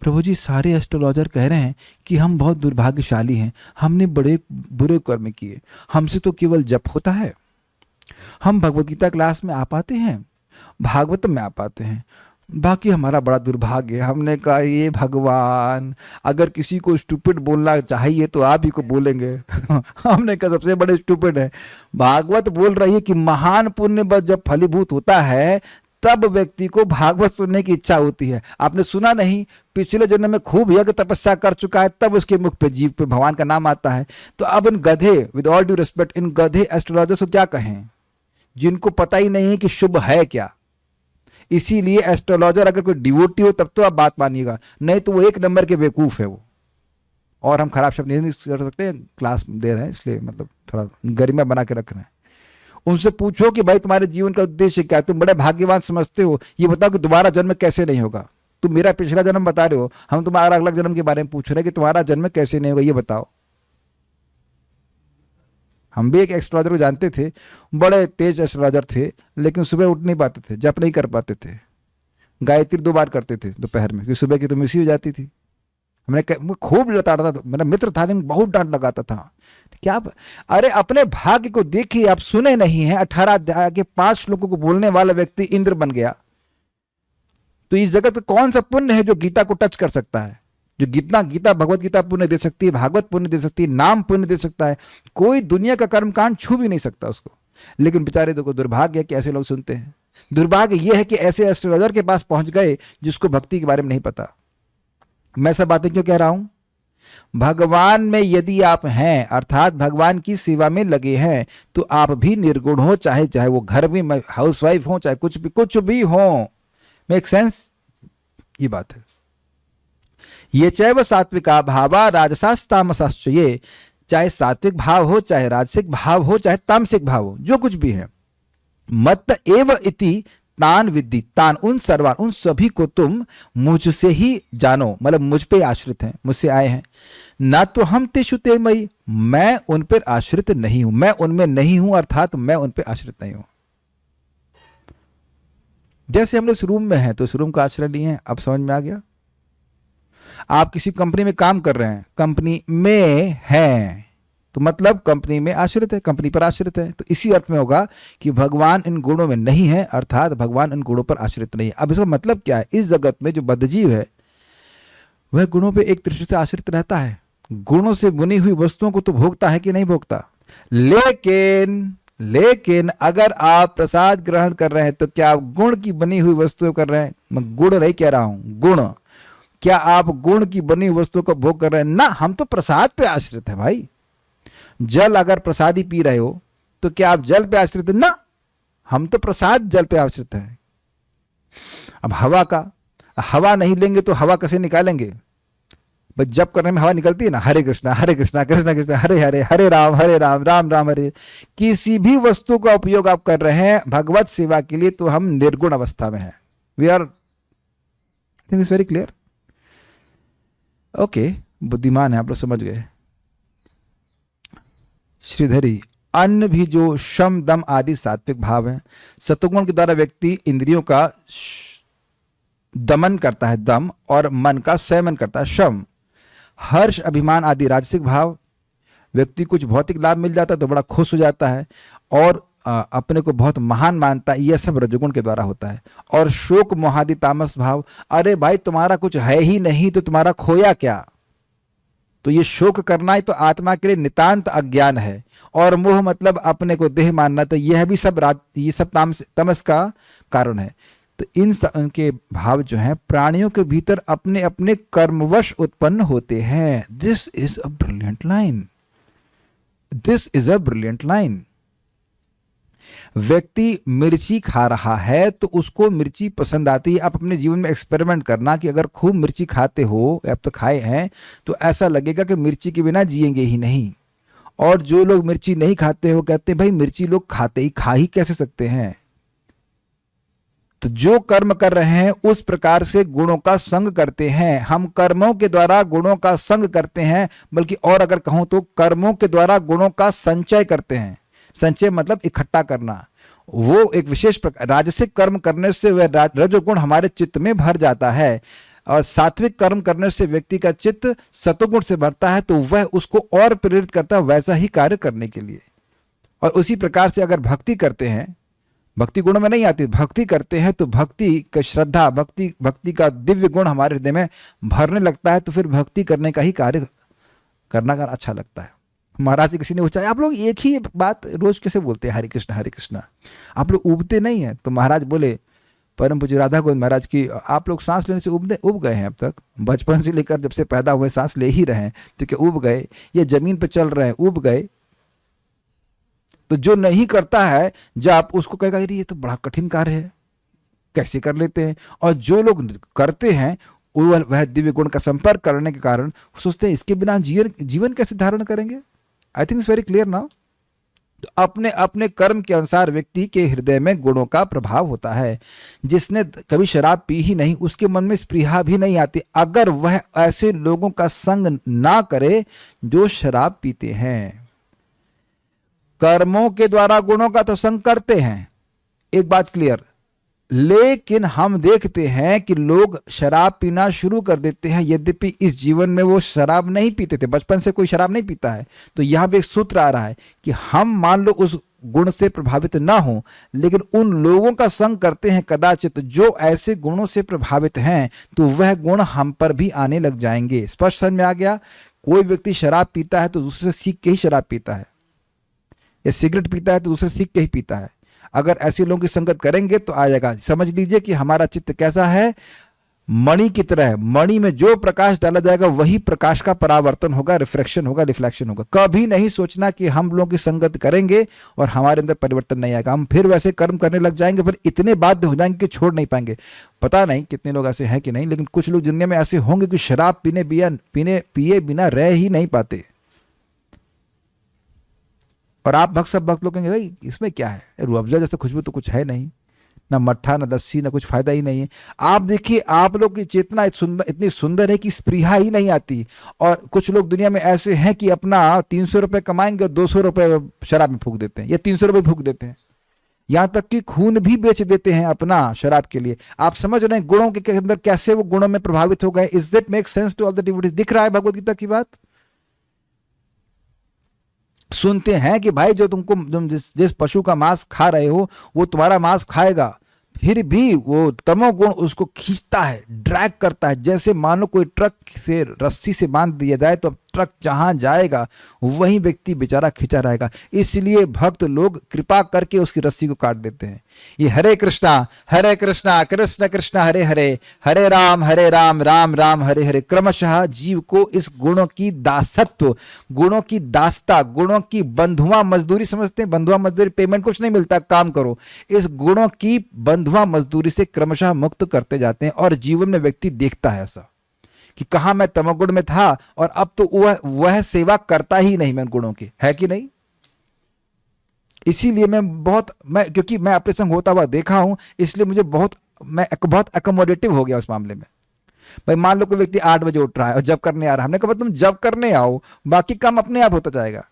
प्रभु जी सारे एस्ट्रोलॉजर कह रहे हैं कि हम बहुत दुर्भाग्यशाली हैं, हमने बड़े बुरे कर्म किए, हमसे तो केवल जप होता है, हम भगवत गीता क्लास में आ पाते हैं, भागवत में आ पाते हैं, बाकी हमारा बड़ा दुर्भाग्य है। हमने कहा ये भगवान, अगर किसी को स्टूपिड बोलना चाहिए तो आप ही को बोलेंगे। हमने कहा सबसे बड़े स्टूपिड है। भागवत बोल रही है कि महान पुण्य बस जब फलीभूत होता है तब व्यक्ति को भागवत सुनने की इच्छा होती है। आपने सुना नहीं, पिछले जन्म में खूब यज्ञ तपस्या कर चुका है, तब उसके मुख पे, जीभ पे भगवान का नाम आता है। तो अब इन गधे, विद ऑल ड्यू रिस्पेक्ट, इन गधे एस्ट्रोलॉजर्स को क्या कहें जिनको पता ही नहीं है कि शुभ है क्या। इसीलिए एस्ट्रोलॉजर अगर कोई डिवोटी हो तब तो आप बात मानिएगा, नहीं तो वो एक नंबर के बेवकूफ है वो। और हम खराब शब्द नहीं कर सकते, क्लास दे रहे हैं इसलिए मतलब थोड़ा गरिमा बना के रख रहे हैं। उनसे पूछो कि भाई तुम्हारे जीवन का उद्देश्य क्या है, तुम बड़े भाग्यवान समझते हो, ये बताओ कि दोबारा जन्म कैसे नहीं होगा। तुम मेरा पिछला जन्म बता रहे हो, हम तुम्हारा अगला जन्म के बारे में पूछ रहे हैं कि तुम्हारा जन्म कैसे नहीं होगा, ये बताओ। हम भी एक एस्ट्रोलॉजर को जानते थे, बड़े तेज एस्ट्रोलॉजर थे, लेकिन सुबह उठ नहीं पाते थे, जप नहीं कर पाते थे, गायत्री 2 बार करते थे दोपहर में, क्योंकि सुबह की तो मिस ही हो जाती थी। मैं खूब लताड़ता था, मेरा मित्र था लेकिन बहुत डांट लगाता था। क्या अरे अपने भाग्य को देखिए, आप सुने नहीं है, 18 अध्याय के 5 श्लोकों को बोलने वाला व्यक्ति इंद्र बन गया। तो इस जगत का कौन सा पुण्य है जो गीता को टच कर सकता है, जो गीता भगवत गीता पुण्य दे सकती है, भागवत पुण्य दे सकती है, नाम पुण्य दे सकता है, कोई दुनिया का कर्मकांड छू भी नहीं सकता उसको। लेकिन बेचारे को दुर्भाग्य है कि ऐसे लोग सुनते हैं। दुर्भाग्य यह है कि ऐसे एस्ट्रोलॉजर के पास पहुंच गए जिसको भक्ति के बारे में नहीं पता। मैं सब बातें क्यों कह रहा हूं? भगवान में यदि आप हैं, अर्थात भगवान की सेवा में लगे हैं, तो आप भी निर्गुण हो, चाहे वो घर में हाउसवाइफ हो, चाहे कुछ भी हो। Make sense? ये बात है। ये चैव सात्विका भावा राजसास्तामसाश्च, ये चाहे सात्विक भाव हो, चाहे राजसिक भाव हो, चाहे तामसिक भाव हो, जो कुछ भी है, मत एव इति तान विद्धि, तान उन सर्वान, उन सभी को तुम मुझसे ही जानो, मतलब मुझ पे आश्रित हैं, मुझसे आए हैं। ना तो हम तेषु ते मयि, मैं उन पर आश्रित नहीं हूं, मैं उनमें नहीं हूं, अर्थात मैं उन पर आश्रित नहीं हूं। जैसे हम लोग इस रूम में हैं तो इस रूम का आश्रय नहीं है, अब समझ में आ गया। आप किसी कंपनी में काम कर रहे हैं, कंपनी में हैं, तो मतलब कंपनी में आश्रित है, कंपनी पर आश्रित है। तो इसी अर्थ में होगा कि भगवान इन गुणों में नहीं है, अर्थात भगवान इन गुणों पर आश्रित नहीं है। अब इसका मतलब क्या है? इस जगत में जो बद्धजीव है वह गुणों पे एक दृष्टि से आश्रित रहता है, गुणों से बुनी हुई वस्तुओं को तो भोगता है कि नहीं भोगता। लेकिन अगर आप प्रसाद ग्रहण कर रहे हैं तो क्या आप गुण की बनी हुई वस्तुएं कर रहे हैं? मैं गुण नहीं कह रहा हूं, गुण। क्या आप गुण की बनी हुई वस्तुओं का भोग कर रहे हैं? ना, हम तो प्रसाद पे आश्रित है भाई। जल अगर प्रसादी पी रहे हो तो क्या आप जल पे आश्रित है? ना, हम तो प्रसाद जल पे आश्रित है। अब हवा नहीं लेंगे तो हवा कैसे निकालेंगे? बस जप करने में हवा निकलती है ना, हरे कृष्णा कृष्णा कृष्णा हरे हरे, हरे राम राम राम हरे। किसी भी वस्तु का उपयोग आप कर रहे हैं भगवत सेवा के लिए तो हम निर्गुण अवस्था में हैं। We are, I think it's very clear. Okay, बुद्धिमान है आप लोग, समझ गए। श्रीधरी, अन्य भी जो शम दम आदि सात्विक भाव है, सत्वगुण के द्वारा व्यक्ति इंद्रियों का दमन करता है, दम, और मन का संयमन करता है, शम। हर्ष अभिमान आदि राजसिक भाव, व्यक्ति कुछ भौतिक लाभ मिल जाता है तो बड़ा खुश हो जाता है और अपने को बहुत महान मानता है, यह सब रजोगुण के द्वारा होता है। और शोक मोहादि तामस भाव, अरे भाई तुम्हारा कुछ है ही नहीं तो तुम्हारा खोया क्या? तो ये शोक करना ही तो आत्मा के लिए नितांत अज्ञान है। और मोह मतलब अपने को देह मानना, तो यह भी ये सब तमस का कारण है। तो उनके भाव जो हैं प्राणियों के भीतर अपने अपने कर्मवश उत्पन्न होते हैं। This is a brilliant line, this is a brilliant line. व्यक्ति मिर्ची खा रहा है तो उसको मिर्ची पसंद आती है। आप अपने जीवन में एक्सपेरिमेंट करना कि अगर खूब मिर्ची खाते हो, अब तो खाए हैं, तो ऐसा लगेगा कि मिर्ची के बिना जिएंगे ही नहीं। और जो लोग मिर्ची नहीं खाते हो कहते हैं भाई मिर्ची लोग खा ही कैसे सकते हैं? तो जो कर्म कर रहे हैं उस प्रकार से गुणों का संग करते हैं। हम कर्मों के द्वारा गुणों का संग करते हैं, बल्कि और अगर कहूं तो कर्मों के द्वारा गुणों का संचय करते हैं। संचय मतलब इकट्ठा करना। वो एक विशेष प्रकार, राजसिक कर्म करने से वह रजोगुण हमारे चित्त में भर जाता है, और सात्विक कर्म करने से व्यक्ति का चित्त सत्वगुण से भरता है, तो वह उसको और प्रेरित करता है वैसा ही कार्य करने के लिए। और उसी प्रकार से अगर भक्ति करते हैं, भक्ति गुणों में नहीं आती, भक्ति करते हैं तो भक्ति का श्रद्धा, भक्ति का दिव्य गुण हमारे हृदय में भरने लगता है, तो फिर भक्ति करने का ही कार्य करना अच्छा लगता है। महाराज से किसी ने पूछा आप लोग एक ही बात रोज कैसे बोलते हैं, हरे कृष्णा, आप लोग उबते नहीं हैं? तो महाराज बोले, परम पूज्य राधा गोविंद महाराज की, आप लोग सांस लेने से उब गए हैं? अब तक बचपन से लेकर जब से पैदा हुए सांस ले ही रहे हैं, तो क्या उब गए? ये जमीन पर चल रहे हैं, उब गए? तो जो नहीं करता है जब आप उसको कहेगा ये तो बड़ा कठिन कार्य है, कैसे कर लेते हैं? और जो लोग करते हैं वह दिव्य गुण का संपर्क करने के कारण सोचते हैं इसके बिना जीवन कैसे धारण करेंगे। आई think it's very clear now. तो अपने अपने कर्म के अनुसार व्यक्ति के हृदय में गुणों का प्रभाव होता है। जिसने कभी शराब पी ही नहीं, उसके मन में स्पृहा भी नहीं आती अगर वह ऐसे लोगों का संग ना करे जो शराब पीते हैं। कर्मों के द्वारा गुणों का तो संग करते हैं, एक बात क्लियर, लेकिन हम देखते हैं कि लोग शराब पीना शुरू कर देते हैं, यद्यपि इस जीवन में वो शराब नहीं पीते थे, बचपन से कोई शराब नहीं पीता है। तो यहां भी एक सूत्र आ रहा है कि हम मान लो उस गुण से प्रभावित ना हो, लेकिन उन लोगों का संग करते हैं कदाचित जो ऐसे गुणों से प्रभावित हैं, तो वह गुण हम पर भी आने लग जाएंगे। स्पष्ट समझ में आ गया? कोई व्यक्ति शराब पीता है तो दूसरे से सीख के ही शराब पीता है, या सिगरेट पीता है तो दूसरे सीख के ही पीता है। अगर ऐसे लोगों की संगत करेंगे तो आ जाएगा। समझ लीजिए कि हमारा चित्त कैसा है, मणि की तरह है। मणि में जो प्रकाश डाला जाएगा वही प्रकाश का परावर्तन होगा, रिफ्रैक्शन होगा, रिफ्लेक्शन होगा। कभी नहीं सोचना कि हम लोगों की संगत करेंगे और हमारे अंदर परिवर्तन नहीं आएगा, हम फिर वैसे कर्म करने लग जाएंगे, फिर इतने बाध्य हो जाएंगे कि छोड़ नहीं पाएंगे। पता नहीं कितने लोग ऐसे हैं कि नहीं, लेकिन कुछ लोग दुनिया में ऐसे होंगे कि शराब पिए बिना रह ही नहीं पाते। और आप सब भक्त लोग कहेंगे भाई इसमें क्या है, रूह अफ़ज़ा जैसे खुशबू तो कुछ है नहीं, ना मट्ठा ना लस्सी ना कुछ फायदा ही नहीं है। आप देखिए आप लोग की चेतना इतनी सुंदर है कि स्पृहा ही नहीं आती। और कुछ लोग दुनिया में ऐसे हैं कि अपना 300 रुपये कमाएंगे और 200 रुपये शराब में फूंक देते हैं, या 300 रुपये फूंक देते हैं, यहां तक कि खून भी बेच देते हैं अपना शराब के लिए। आप समझ रहे हैं गुणों के अंदर कैसे वो गुणों में प्रभावित हो गए। Is that make sense to all the devotees? दिख रहा है भगवत गीता की बात? सुनते हैं कि भाई जो तुम जिस पशु का मांस खा रहे हो वो तुम्हारा मांस खाएगा, फिर भी वो तमोगुण उसको खींचता है, ड्रैग करता है। जैसे मानो कोई ट्रक से रस्सी से बांध दिया जाए तो ट्रक जहां जाएगा वही व्यक्ति बेचारा खिंचा रहेगा। इसलिए भक्त लोग कृपा करके उसकी रस्सी को काट देते हैं। ये हरे कृष्णा कृष्ण कृष्ण हरे हरे, हरे राम राम राम हरे हरे, क्रमशः जीव को इस गुणों की दासत्व, गुणों की दासता, गुणों की बंधुआ मजदूरी समझते हैं। बंधुआ मजदूरी पेमेंट कुछ नहीं मिलता, काम करो। इस गुणों की बंधुआ मजदूरी से क्रमशः मुक्त करते जाते हैं। और जीवन में व्यक्ति देखता है ऐसा कि कहां मैं तमोगुण में था और अब तो वह सेवा करता ही नहीं मैं गुणों की, है कि नहीं? इसीलिए मैं क्योंकि मैं अपने संग होता हुआ देखा हूं, इसलिए मुझे मैं बहुत अकोमोडेटिव हो गया उस मामले में। भाई मान लो कोई व्यक्ति 8 बजे उठ रहा है और जब करने आ रहा है, हमने कहा तुम जब करने आओ, बाकी काम अपने आप होता जाएगा।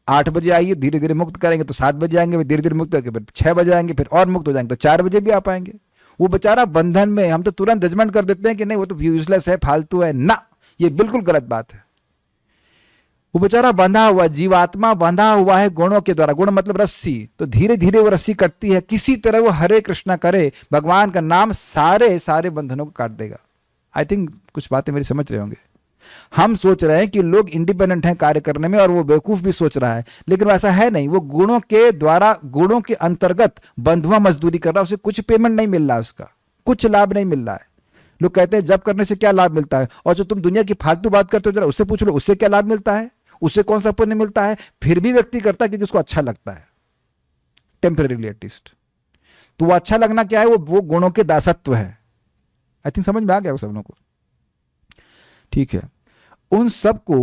8 बजे आइए, धीरे धीरे मुक्त करेंगे तो 7 बजे आएंगे, धीरे धीरे मुक्त करके फिर 6 बजे आएंगे, फिर और मुक्त हो जाएंगे तो 4 बजे भी आ पाएंगे। वो बेचारा बंधन में, हम तो तुरंत जजमेंट कर देते हैं कि नहीं वो तो यूजलेस है, फालतू है। ना, ये बिल्कुल गलत बात है। वो बेचारा बंधा हुआ, जीवात्मा बंधा हुआ है गुणों के द्वारा। गुण मतलब रस्सी, तो धीरे धीरे वो रस्सी कटती है। किसी तरह वो हरे कृष्णा करे, भगवान का नाम सारे बंधनों को काट देगा। आई थिंक कुछ बातें मेरी समझ रहे होंगे। हम सोच रहे हैं कि लोग इंडिपेंडेंट हैं कार्य करने में, और वो बेवकूफ भी सोच रहा है, लेकिन वैसा है नहीं। वो गुणों के द्वारा, गुणों के अंतर्गत बंधुआ मजदूरी कर रहा है, उसे कुछ पेमेंट नहीं मिल रहा है, उसका कुछ लाभ नहीं मिल रहा है। लोग कहते हैं जब करने से क्या लाभ मिलता है, और जो तुम दुनिया की फालतू बात करते हो जरा उससे पूछ लो उससे क्या लाभ मिलता है, उससे कौन सा पुण्य मिलता है। फिर भी व्यक्ति करता है क्योंकि उसको अच्छा लगता है, टेम्परेरीली एटलीस्ट। तो वो अच्छा लगना क्या है, वो गुणों के दासत्व है। आई थिंक समझ में आ गया वो सब लोगों को? ठीक है। उन सब को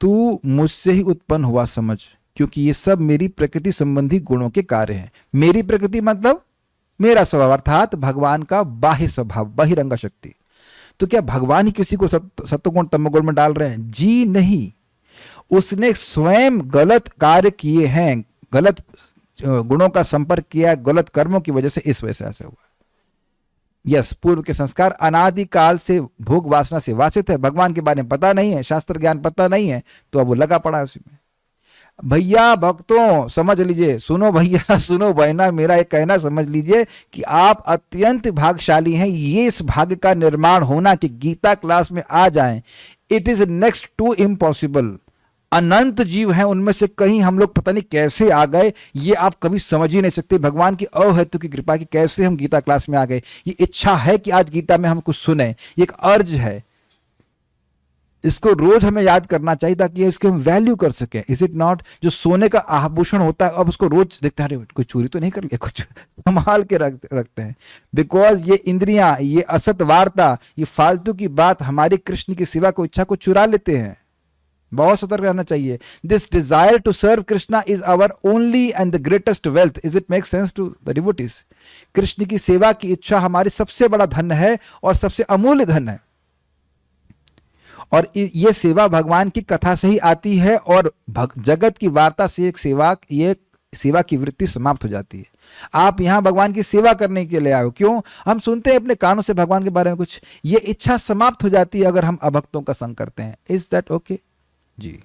तू मुझसे ही उत्पन्न हुआ समझ, क्योंकि ये सब मेरी प्रकृति संबंधी गुणों के कार्य हैं। मेरी प्रकृति मतलब मेरा स्वभाव, अर्थात भगवान का बाह्य स्वभाव, बहिरंग शक्ति। तो क्या भगवान ही किसी को सत्वगुण तमोगुण में डाल रहे हैं? जी नहीं, उसने स्वयं गलत कार्य किए हैं, गलत गुणों का संपर्क किया, गलत कर्मों की वजह से इस वजह से ऐसा हुआ। यस, पूर्व के संस्कार अनादिकाल से भोग वासना से वासित है। भगवान के बारे में पता नहीं है, शास्त्र ज्ञान पता नहीं है, तो अब वो लगा पड़ा है उसी में। भैया भक्तों समझ लीजिए, सुनो भैया सुनो बहना, मेरा एक कहना समझ लीजिए कि आप अत्यंत भाग्यशाली हैं। ये इस भाग्य का निर्माण होना कि गीता क्लास में आ जाएं, it is next to impossible. अनंत जीव हैं, उनमें से कहीं हम लोग पता नहीं कैसे आ गए, ये आप कभी समझ ही नहीं सकते। भगवान की अहेतु की कृपा की कैसे हम गीता क्लास में आ गए। ये इच्छा है कि आज गीता में हम कुछ सुने, ये एक अर्ज है, इसको रोज हमें याद करना चाहिए ताकि इसके हम वैल्यू कर सकें। Is it not? जो सोने का आभूषण होता है, अब उसको रोज देखते हैं, कोई चोरी तो नहीं कर लिया, कुछ संभाल के रखते हैं। बिकॉज ये इंद्रियां, ये असत वार्ता, ये फालतू की बात हमारी कृष्ण की सेवा को, इच्छा को चुरा लेते हैं। बहुत सतर्क रहना चाहिए। This desire to serve Krishna is our only and the greatest wealth. Is it make sense to the devotees? Krishna की सेवा की इच्छा हमारी सबसे बड़ा धन है और सबसे अमूल्य धन है। और ये सेवा भगवान की कथा से ही आती है और जगत की वार्ता से ये सेवा की वृत्ति समाप्त हो जाती है। आप यहां भगवान की सेवा करने के लिए आए हो, क्यों? हम सुनते हैं अपने कानों से भगवान के बारे में कुछ, ये इच्छा समाप्त हो जाती है अगर हम अभक्तों का संग करते हैं। इज दैट ओके जी?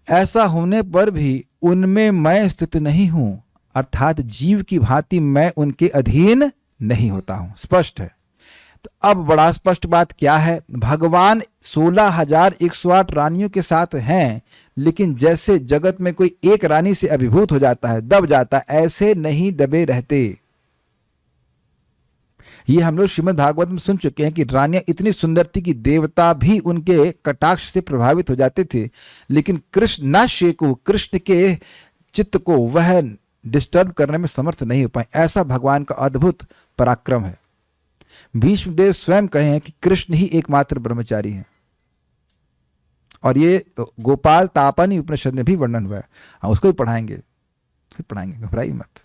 ऐसा होने पर भी उनमें मैं स्थित नहीं हूं, अर्थात जीव की भांति मैं उनके अधीन नहीं होता हूं। स्पष्ट है। तो अब बड़ा स्पष्ट बात क्या है? भगवान 16,108 रानियों के साथ हैं, लेकिन जैसे जगत में कोई एक रानी से अभिभूत हो जाता है, दब जाता है, ऐसे नहीं दबे रहते। ये हम लोग श्रीमद् भागवत में सुन चुके हैं कि रानियां इतनी सुंदर थी कि देवता भी उनके कटाक्ष से प्रभावित हो जाते थे, लेकिन कृष्ण नाश्य को, कृष्ण के चित्त को वह डिस्टर्ब करने में समर्थ नहीं हो पाए। ऐसा भगवान का अद्भुत पराक्रम है। भीष्मदेव स्वयं कहे हैं कि कृष्ण ही एकमात्र ब्रह्मचारी हैं, और ये गोपाल तापानी उपनिषद में भी वर्णन हुआ है। हम उसको भी पढ़ाएंगे, घबराइए मत।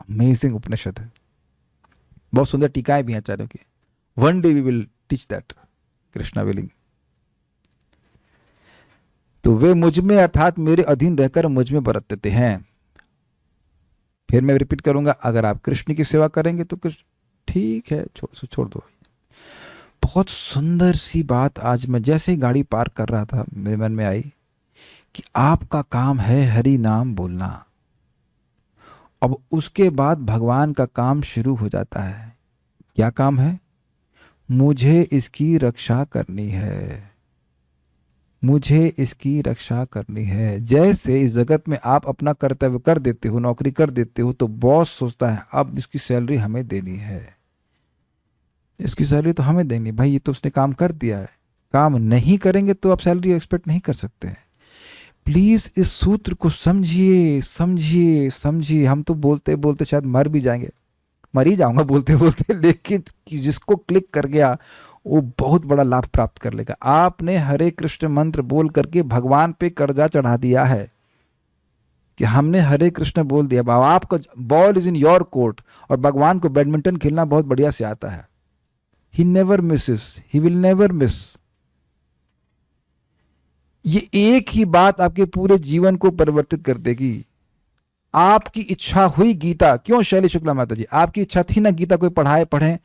अमेजिंग उपनिषद है, बहुत सुंदर टीकाएं भी हैं आचार्यों की। One day we will teach that, Krishna willing. तो वे मुझ में अर्थात मेरे अधीन रहकर मुझ में बरतते हैं। फिर मैं रिपीट करूंगा, अगर आप कृष्ण की सेवा करेंगे तो कृष्ण ठीक है, छोड़ दो। बहुत सुंदर सी बात आज मैं जैसे ही गाड़ी पार्क कर रहा था मेरे मन में आई कि आपका काम है हरि नाम बोलना। अब उसके बाद भगवान का काम शुरू हो जाता है। क्या काम है? मुझे इसकी रक्षा करनी है, मुझे इसकी रक्षा करनी है। जैसे इस जगत में आप अपना कर्तव्य कर देते हो, नौकरी कर देते हो, तो बॉस सोचता है अब इसकी सैलरी हमें देनी है, इसकी सैलरी तो हमें देनी। भाई ये तो उसने काम कर दिया है, काम नहीं करेंगे तो आप सैलरी एक्सपेक्ट नहीं कर सकते हैं। प्लीज इस सूत्र को समझिए, समझिए, समझिए। हम तो बोलते बोलते शायद मर भी जाएंगे, मर ही जाऊंगा बोलते बोलते, लेकिन जिसको क्लिक कर गया वो बहुत बड़ा लाभ प्राप्त कर लेगा। आपने हरे कृष्ण मंत्र बोल करके भगवान पे कर्जा चढ़ा दिया है कि हमने हरे कृष्ण बोल दिया। बाबा आपका ball is in your court, और भगवान को बैडमिंटन खेलना बहुत बढ़िया से आता है। He never Mrs, he will never miss. ये एक ही बात आपके पूरे जीवन को परिवर्तित कर देगी। आपकी इच्छा हुई गीता, क्यों शैली शुक्ला माता जी, आपकी इच्छा थी ना गीता कोई पढ़े,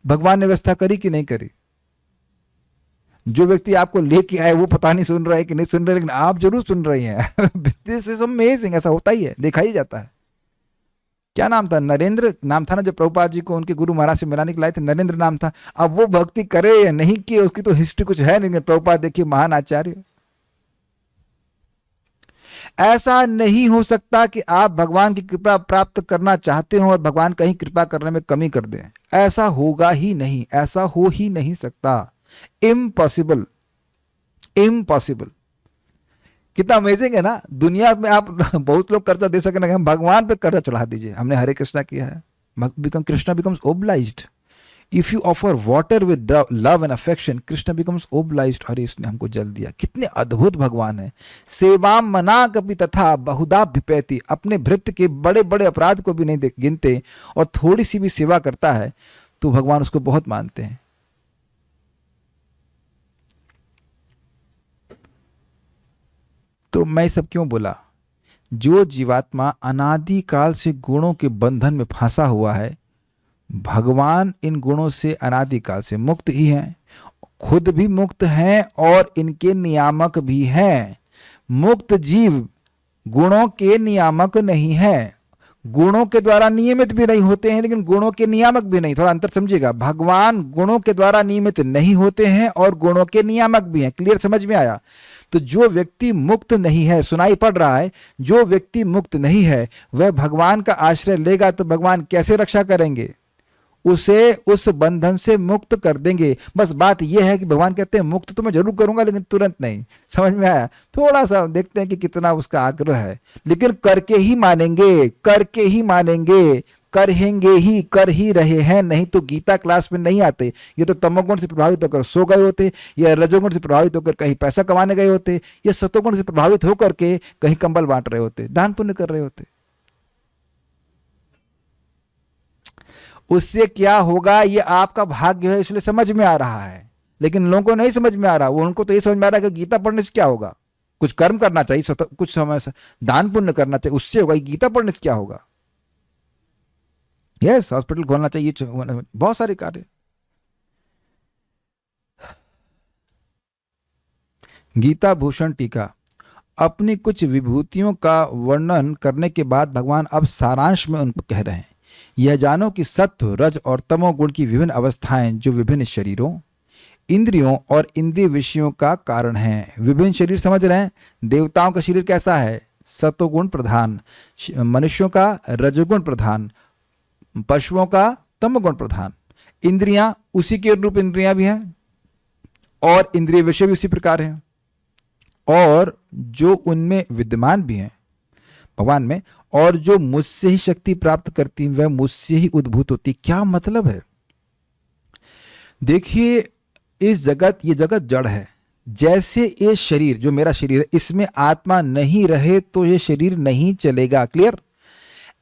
भगवान ने व्यवस्था करी कि नहीं करी? जो व्यक्ति आपको लेके आए वो पता नहीं सुन रहा है कि नहीं सुन रहे, लेकिन आप जरूर सुन रही हैं। This is amazing. ऐसा होता ही है, देखा ही जाता है। क्या नाम था? नरेंद्र नाम था ना, जब प्रभुपाद जी को उनके गुरु महाराज से मिलाने के लाए थे, नरेंद्र नाम था। अब वो भक्ति करे या नहीं किए उसकी तो हिस्ट्री कुछ है नहीं, प्रभुपाद देखिए महान आचार्य। ऐसा नहीं हो सकता कि आप भगवान की कृपा प्राप्त करना चाहते हो और भगवान कहीं कृपा करने में कमी कर दें। ऐसा होगा ही नहीं, ऐसा हो ही नहीं सकता। Impossible, impossible. कितना अमेजिंग है ना। दुनिया में आप बहुत लोग कर्जा दे सकेंगे, हम भगवान पे कर्जा चढ़ा दीजिए। हमने हरे कृष्णा किया है, Krishna becomes obliged. If you offer water with love and affection, Krishna becomes obliged. अरे इसने हमको जल दिया। कितने अद्भुत भगवान है। सेवा मना कपि तथा बहुधा विपैति, अपने भृत्य के बड़े बड़े अपराध को भी नहीं गिनते, और थोड़ी सी भी सेवा करता है तो भगवान उसको बहुत मानते हैं। तो मैं सब क्यों बोला? जो जीवात्मा अनादिकाल से गुणों के बंधन में फंसा हुआ है, भगवान इन गुणों से अनादिकाल से मुक्त ही हैं, खुद भी मुक्त हैं और इनके नियामक भी हैं। मुक्त जीव गुणों के नियामक नहीं है, गुणों के द्वारा नियमित भी नहीं होते हैं, लेकिन गुणों के नियामक भी नहीं। थोड़ा अंतर समझिएगा। भगवान गुणों के द्वारा नियमित नहीं होते हैं और गुणों के नियामक भी हैं। क्लियर समझ में आया? तो जो व्यक्ति मुक्त नहीं है, सुनाई पड़ रहा है, जो व्यक्ति मुक्त नहीं है वह भगवान का आश्रय लेगा तो भगवान कैसे रक्षा करेंगे? उसे उस बंधन से मुक्त कर देंगे। बस बात यह है कि भगवान कहते हैं मुक्त तो मैं जरूर करूंगा, लेकिन तुरंत नहीं। समझ में आया? थोड़ा सा देखते हैं कि कितना उसका आग्रह है, लेकिन करके ही मानेंगे, करके ही मानेंगे, कर ही रहे हैं, नहीं तो गीता क्लास में नहीं आते। ये तो तमोगुण से प्रभावित होकर सो गए होते, या रजोगुण से प्रभावित होकर कहीं पैसा कमाने गए होते, या सतोगुण से प्रभावित होकर के कहीं कंबल बांट रहे होते, दान पुण्य कर रहे होते। उससे क्या होगा ये आपका भाग्य है, इसलिए समझ में आ रहा है, लेकिन लोगों को नहीं समझ में आ रहा। वो उनको तो ये समझ में आ रहा है कि गीता पढ़ने से क्या होगा, कुछ कर्म करना चाहिए, कुछ समय से दान पुण्य करना चाहिए, उससे होगा। गीता पढ़ने से क्या होगा? यस, हॉस्पिटल खोलना चाहिए, बहुत सारे कार्य। गीता भूषण टीका। अपनी कुछ विभूतियों का वर्णन करने के बाद भगवान अब सारांश में उनको कह रहे हैं, यह जानो कि सत्व, रज और तमोगुण की विभिन्न अवस्थाएं जो विभिन्न शरीरों, इंद्रियों और इंद्रिय विषयों का कारण हैं। विभिन्न शरीर समझ रहे हैं? देवताओं का शरीर कैसा है? सत्वगुण प्रधान, मनुष्यों का रजोगुण प्रधान, पशुओं का तमोगुण प्रधान। इंद्रियां उसी के अनुरूप इंद्रियां भी हैं, और इंद्रिय विषय भी उसी प्रकार हैं, और जो उनमें विद्यमान भी हैं भगवान में, और जो मुझसे ही शक्ति प्राप्त करती वह मुझसे ही उद्भूत होती। क्या मतलब है? देखिए, इस जगत, ये जगत जड़ है। जैसे ये शरीर, जो मेरा शरीर है, इसमें आत्मा नहीं रहे तो ये शरीर नहीं चलेगा। क्लियर?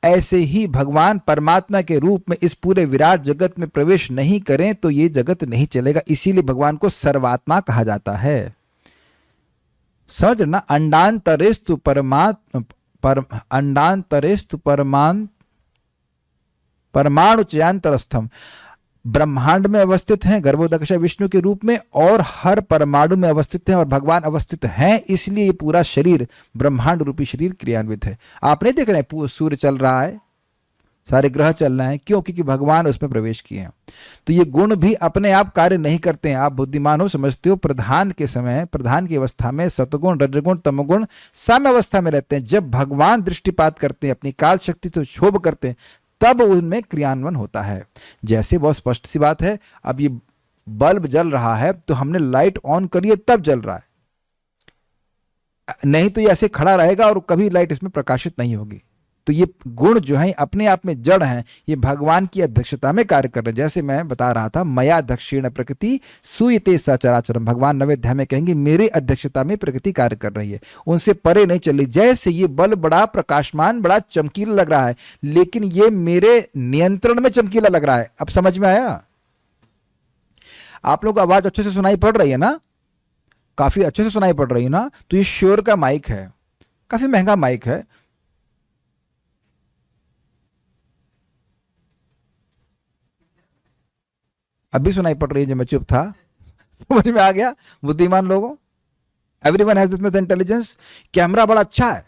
ऐसे ही भगवान परमात्मा के रूप में इस पूरे विराट जगत में प्रवेश नहीं करें तो ये जगत नहीं चलेगा। इसीलिए भगवान को सर्वात्मा कहा जाता है। समझ ना? अंडांतरेस्तु परमाणु चयांतरस्थम, ब्रह्मांड में अवस्थित हैं गर्भोदकश विष्णु के रूप में, और हर परमाणु में अवस्थित हैं, और भगवान अवस्थित हैं, इसलिए ये पूरा शरीर, ब्रह्मांड रूपी शरीर क्रियान्वित है। आप नहीं देख रहे हैं सूर्य चल रहा है, सारे ग्रह चल रहे हैं, क्यों? क्योंकि भगवान उसमें प्रवेश किए हैं। तो ये गुण भी अपने आप कार्य नहीं करते हैं। आप बुद्धिमान हो, समझते हो, प्रधान के समय, प्रधान की अवस्था में सतगुण, रजगुण, तमगुण साम्य अवस्था में रहते हैं। जब भगवान दृष्टिपात करते हैं, अपनी काल शक्ति से क्षोभ करते हैं, तब उनमें क्रियान्वयन होता है। जैसे बहुत स्पष्ट सी बात है, अब ये बल्ब जल रहा है तो हमने लाइट ऑन करी है तब जल रहा है, नहीं तो ये ऐसे खड़ा रहेगा और कभी लाइट इसमें प्रकाशित नहीं होगी। तो ये गुण जो हैं अपने आप में जड़ हैं, ये भगवान की अध्यक्षता में कार्य कर रहे हैं। जैसे मैं बता रहा था, मया दक्षिण प्रकृति सूयते सचराचरम, भगवान नवें अध्याय में कहेंगे मेरे अध्यक्षता में प्रकृति कार्य कर रही है, उनसे परे नहीं चल रही। जैसे ये बल्ब बड़ा प्रकाशमान, बड़ा चमकीला लग रहा है, लेकिन ये मेरे नियंत्रण में चमकीला लग रहा है। अब समझ में आया? आप लोग को आवाज अच्छे से सुनाई पड़ रही है ना? काफी अच्छे से सुनाई पड़ रही है ना? तो ये श्योर का माइक है, काफी महंगा माइक है। अभी सुनाई पड़ रही है जो मैं चुप था? समझ में आ गया बुद्धिमान लोगों? Everyone has this much intelligence. Camera बड़ा अच्छा है,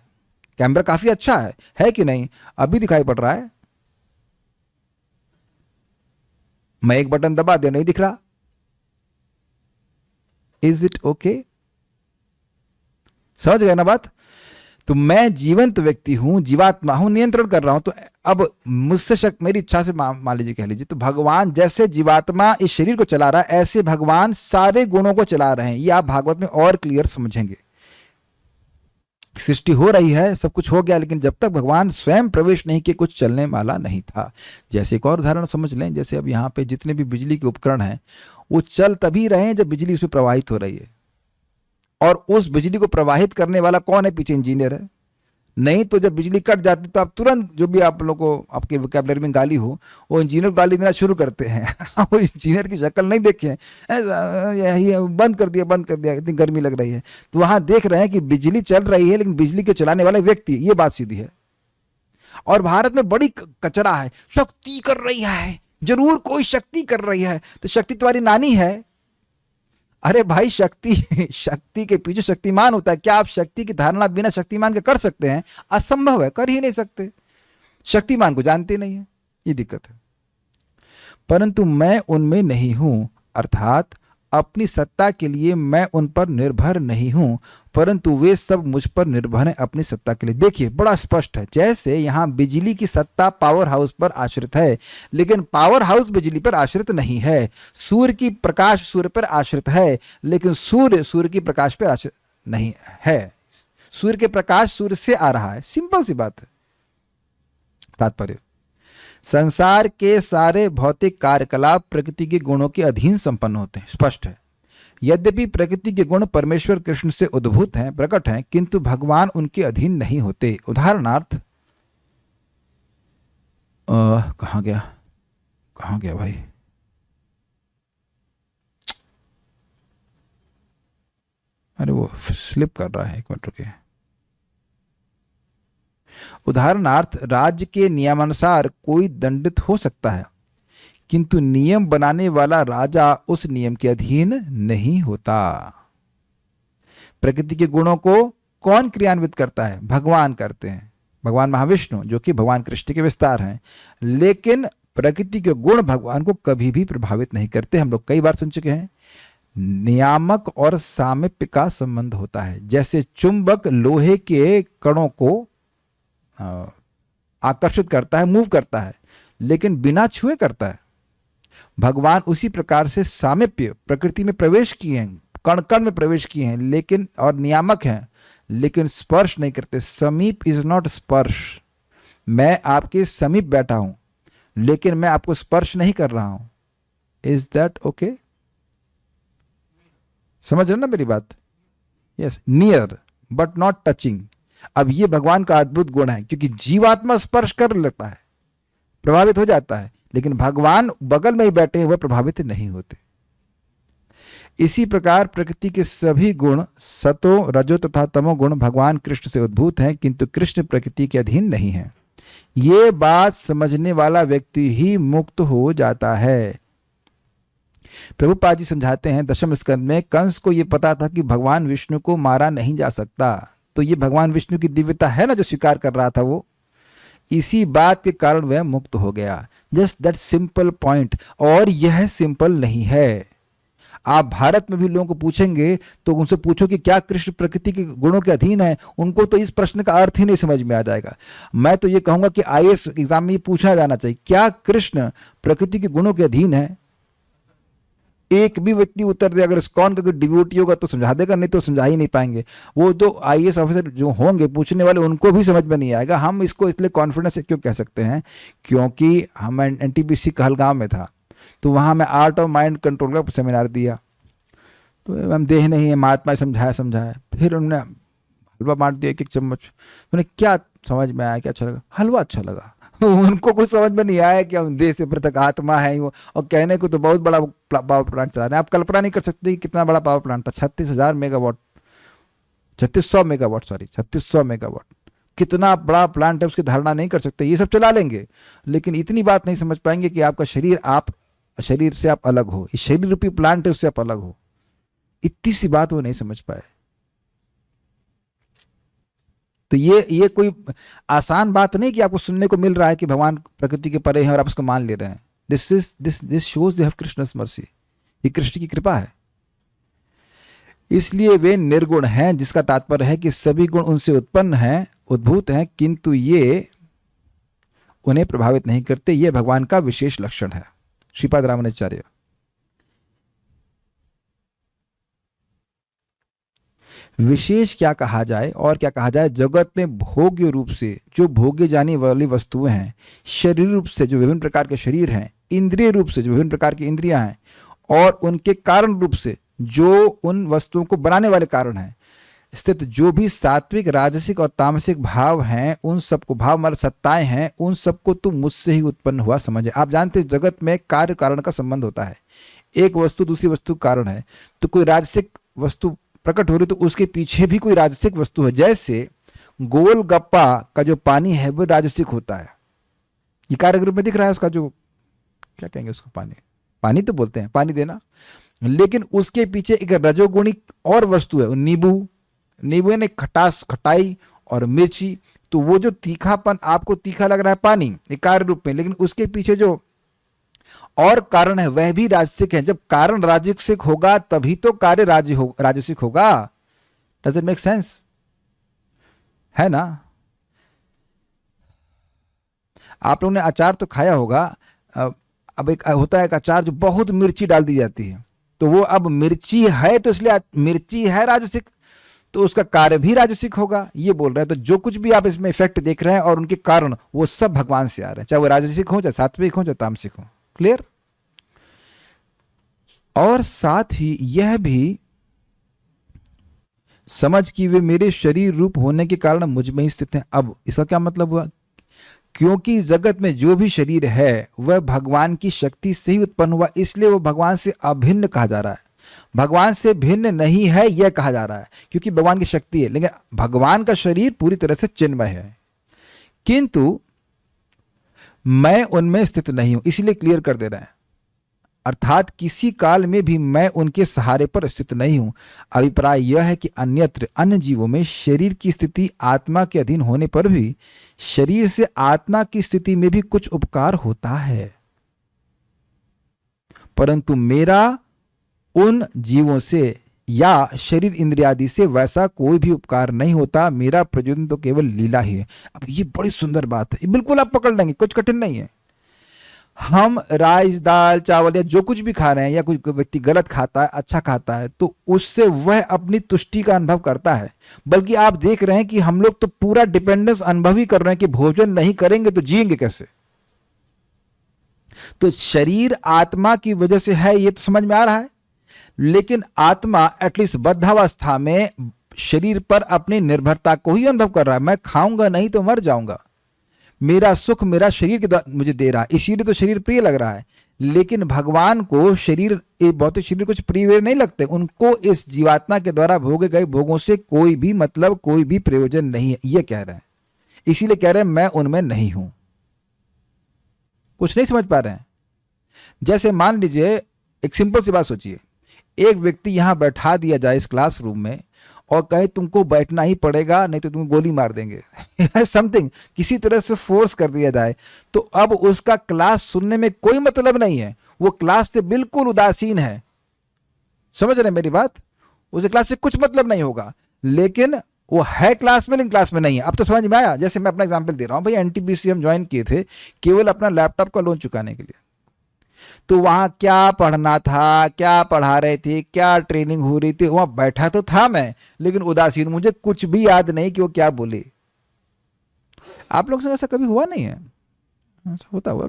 कैमरा काफी अच्छा है कि नहीं? अभी दिखाई पड़ रहा है? मैं एक बटन दबा दिया, नहीं दिख रहा। Is it okay? समझ गए ना बात? तो मैं जीवंत व्यक्ति हूं, जीवात्मा हूं, नियंत्रण कर रहा हूं। तो अब मुझसे मेरी इच्छा से मान लीजिए, कह लीजिए, तो भगवान जैसे जीवात्मा इस शरीर को चला रहा है, ऐसे भगवान सारे गुणों को चला रहे हैं। ये आप भागवत में और क्लियर समझेंगे। सृष्टि हो रही है, सब कुछ हो गया, लेकिन जब तक भगवान स्वयं प्रवेश नहीं किए कुछ चलने वाला नहीं था। जैसे एक और उदाहरण समझ लें, जैसे अब यहाँ पे जितने भी बिजली के उपकरण हैं वो चल तभी रहे हैं जब बिजली उसमें प्रवाहित हो रही है, और उस बिजली को प्रवाहित करने वाला कौन है? पीछे इंजीनियर है। नहीं तो जब बिजली कट जाती तो आप तुरंत, जो भी आप लोगों को आपके वोकैबुलरी में गाली हो, वो इंजीनियर गाली देना शुरू करते हैं। वो इंजीनियर की शक्ल नहीं देखे, बंद कर दिया, इतनी गर्मी लग रही है। तो वहां देख रहे हैं कि बिजली चल रही है, लेकिन बिजली के चलाने वाला व्यक्ति, ये बात सीधी है। और भारत में बड़ी कचरा है, शक्ति कर रही है, जरूर कोई शक्ति कर रही है। तो शक्ति तुम्हारी नानी है? अरे भाई, शक्ति के पीछे शक्तिमान होता है। क्या आप शक्ति की धारणा बिना शक्तिमान के कर सकते हैं? असंभव है, कर ही नहीं सकते। शक्तिमान को जानते नहीं है, ये दिक्कत है। परंतु मैं उनमें नहीं हूं, अर्थात अपनी सत्ता के लिए मैं उन पर निर्भर नहीं हूं, परंतु वे सब मुझ पर निर्भर हैं अपनी सत्ता के लिए। देखिए, बड़ा स्पष्ट है। जैसे यहां बिजली की सत्ता पावर हाउस पर आश्रित है, लेकिन पावर हाउस बिजली पर आश्रित नहीं है। सूर्य की प्रकाश सूर्य पर आश्रित है, लेकिन सूर्य की प्रकाश पर आश्रित नहीं है। सूर्य के प्रकाश सूर्य से आ रहा है। सिंपल सी बात है। तात्पर्य संसार के सारे भौतिक कार्यकलाप प्रकृति के गुणों के अधीन संपन्न होते हैं, स्पष्ट है। यद्यपि प्रकृति के गुण परमेश्वर कृष्ण से उद्भूत हैं, प्रकट हैं, किंतु भगवान उनके अधीन नहीं होते। उदाहरणार्थ कहाँ गया भाई, अरे वो स्लिप कर रहा है, एक मिनट रुकिए। उदाहरणार्थ, राज्य के नियमानुसार कोई दंडित हो सकता है, किंतु नियम बनाने वाला राजा उस नियम के अधीन नहीं होता। प्रकृति के गुणों को कौन क्रियान्वित करता है? भगवान करते हैं, भगवान महाविष्णु, जो कि भगवान कृष्ण के विस्तार हैं। लेकिन प्रकृति के गुण भगवान को कभी भी प्रभावित नहीं करते। हम लोग कई बार सुन चुके हैं, नियामक और सामीप्य का संबंध होता है। जैसे चुंबक लोहे के कणों को आकर्षित करता है, मूव करता है, लेकिन बिना छुए करता है। भगवान उसी प्रकार से सामीप्य प्रकृति में प्रवेश किए हैं, कण कण में प्रवेश किए हैं, लेकिन और नियामक हैं, लेकिन स्पर्श नहीं करते। समीप इज नॉट स्पर्श। मैं आपके समीप बैठा हूं, लेकिन मैं आपको स्पर्श नहीं कर रहा हूं। Is that okay? समझ रहे ना मेरी बात? Yes, near but not touching. अब ये भगवान का अद्भुत गुण है, क्योंकि जीवात्मा स्पर्श कर लेता है, प्रभावित हो जाता है, लेकिन भगवान बगल में ही बैठे हुए प्रभावित नहीं होते। इसी प्रकार प्रकृति के सभी गुण, सतो रजो तथा तमो गुण, भगवान कृष्ण से उद्भूत हैं, किंतु कृष्ण प्रकृति के अधीन नहीं है। ये बात समझने वाला व्यक्ति ही मुक्त हो जाता है। प्रभुपाद जी समझाते हैं, दशम स्कंद में कंस को यह पता था कि भगवान विष्णु को मारा नहीं जा सकता, तो ये भगवान विष्णु की दिव्यता है ना जो स्वीकार कर रहा था वो। इसी बात के कारण वह मुक्त हो गया। Just that simple point. और यह सिंपल नहीं है। आप भारत में भी लोगों को पूछेंगे तो उनसे पूछो कि क्या कृष्ण प्रकृति के गुणों के अधीन है, उनको तो इस प्रश्न का अर्थ ही नहीं समझ में आ जाएगा। मैं तो ये कहूंगा कि आईएएस एग्जाम में ये पूछा जाना चाहिए, क्या कृष्ण प्रकृति के गुणों के अधीन है? एक भी व्यक्ति उत्तर दे, अगर इस्कॉन का कोई डिवोटी होगा तो समझा देगा, नहीं तो समझा ही नहीं पाएंगे। वो जो आईएएस ऑफिसर जो होंगे पूछने वाले, उनको भी समझ में नहीं आएगा। हम इसको इसलिए कॉन्फिडेंस से क्यों कह सकते हैं, क्योंकि हम एनटीपीसी कहलगांव में था, तो वहाँ मैं आर्ट ऑफ माइंड कंट्रोल का सेमिनार दिया। तो हम देह नहीं है, महात्मा समझाया। फिर उन्होंने हलवा बांट दिया एक चम्मच। उन्हें क्या समझ में आया, क्या अच्छा लगा? हलवा अच्छा लगा। उनको कुछ समझ में नहीं आया कि हम देश से पृथक आत्मा है। और कहने को तो बहुत बड़ा पावर प्लांट चला रहे हैं। आप कल्पना नहीं कर सकते कि कितना बड़ा पावर प्लांट था। 36,000 मेगावाट, 3600 मेगावाट, सॉरी 3600 मेगावाट। कितना बड़ा प्लांट है, उसकी धारणा नहीं कर सकते। ये सब चला लेंगे, लेकिन इतनी बात नहीं समझ पाएंगे कि आपका शरीर, आप शरीर से आप अलग हो, ये शरीर रूपी प्लांट है, उससे आप अलग हो। इतनी सी बात वो नहीं समझ पाए। तो ये कोई आसान बात नहीं कि आपको सुनने को मिल रहा है कि भगवान प्रकृति के परे हैं और आप उसको मान ले रहे हैं। This shows they have Krishna's mercy. ये कृष्ण की कृपा है। इसलिए वे निर्गुण हैं, जिसका तात्पर्य है कि सभी गुण उनसे उत्पन्न हैं, उद्भूत हैं, किंतु ये उन्हें प्रभावित नहीं करते। ये भगवान का विशेष लक्षण है। श्रीपाद रामानुजाचार्य। विशेष क्या कहा जाए और क्या कहा जाए? जगत में भोग्य रूप से जो भोगे जाने वाली वस्तुएं हैं, शरीर रूप से जो विभिन्न प्रकार के शरीर हैं, इंद्रिय रूप से जो विभिन्न प्रकार की इंद्रियां हैं, और उनके कारण रूप से जो उन वस्तुओं को बनाने वाले कारण हैं, स्थित जो भी सात्विक, राजसिक और तामसिक भाव हैं, उन सबको, भाव मतलब सत्ताएं हैं, उन सबको तुम मुझसे ही उत्पन्न हुआ समझे। आप जानते हो जगत में कार्य कारण का संबंध होता है। एक वस्तु दूसरी वस्तु कारण है। तो कोई राजसिक वस्तु प्रकट हो रही तो उसके पीछे भी कोई राजसिक वस्तु है। जैसे गोलगप्पा का जो पानी है वो राजसिक होता है। ये कार्य रूप में दिख रहा है उसका, जो क्या कहेंगे उसको, पानी तो बोलते हैं, पानी देना। लेकिन उसके पीछे एक रजोगुणी और वस्तु है, नींबू ने खटाई और मिर्ची। तो वो जो तीखापन आपको तीखा लग रहा है पानी, एक कार्य रूप में, लेकिन उसके पीछे जो और कारण है वह भी राजसिक है। जब कारण राजसिक होगा तभी तो कार्य राजसिक होगा। Does it make sense? है ना? आप लोगों ने अचार तो खाया होगा। अब एक होता है एक अचार जो बहुत मिर्ची डाल दी जाती है, तो वो अब मिर्ची है तो इसलिए मिर्ची है राजसिक। तो उसका कार्य भी राजसिक होगा, ये बोल रहे हैं। तो जो कुछ भी आप इसमें इफेक्ट देख रहे हैं और उनके कारण, वो सब भगवान से आ रहे हैं, चाहे वो राजसिक हो, चाहे सात्विक हो, चाहे तामसिक हो। क्लियर? और साथ ही यह भी समझ कि वे मेरे शरीर रूप होने के कारण मुझ में ही स्थित हैं। अब इसका क्या मतलब हुआ? क्योंकि जगत में जो भी शरीर है वह भगवान की शक्ति से ही उत्पन्न हुआ, इसलिए वो भगवान से अभिन्न कहा जा रहा है। भगवान से भिन्न नहीं है यह कहा जा रहा है, क्योंकि भगवान की शक्ति है, लेकिन भगवान का शरीर पूरी तरह से चिन्मय है, किंतु मैं उनमें स्थित नहीं हूं, इसीलिए क्लियर कर दे रहे हैं। अर्थात किसी काल में भी मैं उनके सहारे पर स्थित नहीं हूं। अभिप्राय यह है कि अन्यत्र अन्य जीवों में शरीर की स्थिति आत्मा के अधीन होने पर भी शरीर से आत्मा की स्थिति में भी कुछ उपकार होता है, परंतु मेरा उन जीवों से या शरीर इंद्रियादि से वैसा कोई भी उपकार नहीं होता। मेरा प्रयोजन तो केवल लीला ही है। अब ये बड़ी सुंदर बात है, ये बिल्कुल आप पकड़ लेंगे, कुछ कठिन नहीं है। हम राइस, दाल, चावल या जो कुछ भी खा रहे हैं, या कोई व्यक्ति गलत खाता है, अच्छा खाता है, तो उससे वह अपनी तुष्टि का अनुभव करता है। बल्कि आप देख रहे हैं कि हम लोग तो पूरा डिपेंडेंस अनुभव ही कर रहे हैं कि भोजन नहीं करेंगे तो जिएंगे कैसे। तो शरीर आत्मा की वजह से है, ये तो समझ में आ रहा है, लेकिन आत्मा एटलीस्ट बद्धावस्था में शरीर पर अपनी निर्भरता को ही अनुभव कर रहा है। मैं खाऊंगा नहीं तो मर जाऊंगा, मेरा सुख मेरा शरीर के द्वारा मुझे दे रहा है, इसीलिए तो शरीर प्रिय लग रहा है। लेकिन भगवान को शरीर, भौतिक शरीर कुछ प्रिय नहीं लगते, उनको इस जीवात्मा के द्वारा भोगे गए भोगों से कोई भी मतलब, कोई भी प्रयोजन नहीं है, ये कह रहे हैं। इसीलिए कह रहे हैं मैं उनमें नहीं हूं। कुछ नहीं समझ पा रहे हैं? जैसे मान लीजिए, एक सिंपल सी बात सोचिए, एक व्यक्ति यहां बैठा दिया जाए इस क्लासरूम में और कहे तुमको बैठना ही पड़ेगा नहीं तो तुम गोली मार देंगे समथिंग, किसी तरह से फोर्स कर दिया जाए, तो अब उसका क्लास सुनने में कोई मतलब नहीं है, वो क्लास से बिल्कुल उदासीन है। समझ रहे हैं मेरी बात? उसे क्लास से कुछ मतलब नहीं होगा, लेकिन वो है क्लास में, लेकिन क्लास में नहीं है। अब तो समझ में आया? जैसे मैं अपना एग्जाम्पल दे रहा हूं, भाई एनटीपीसी हम ज्वाइन किए थे केवल अपना लैपटॉप का लोन चुकाने के लिए, तो वहां क्या पढ़ना था, क्या पढ़ा रहे थे, क्या ट्रेनिंग हो रही थी, वहां बैठा तो था मैं, लेकिन उदासीन, मुझे कुछ भी याद नहीं कि वो क्या बोले। आप लोग से ऐसा कभी हुआ नहीं है? ऐसा होता हुआ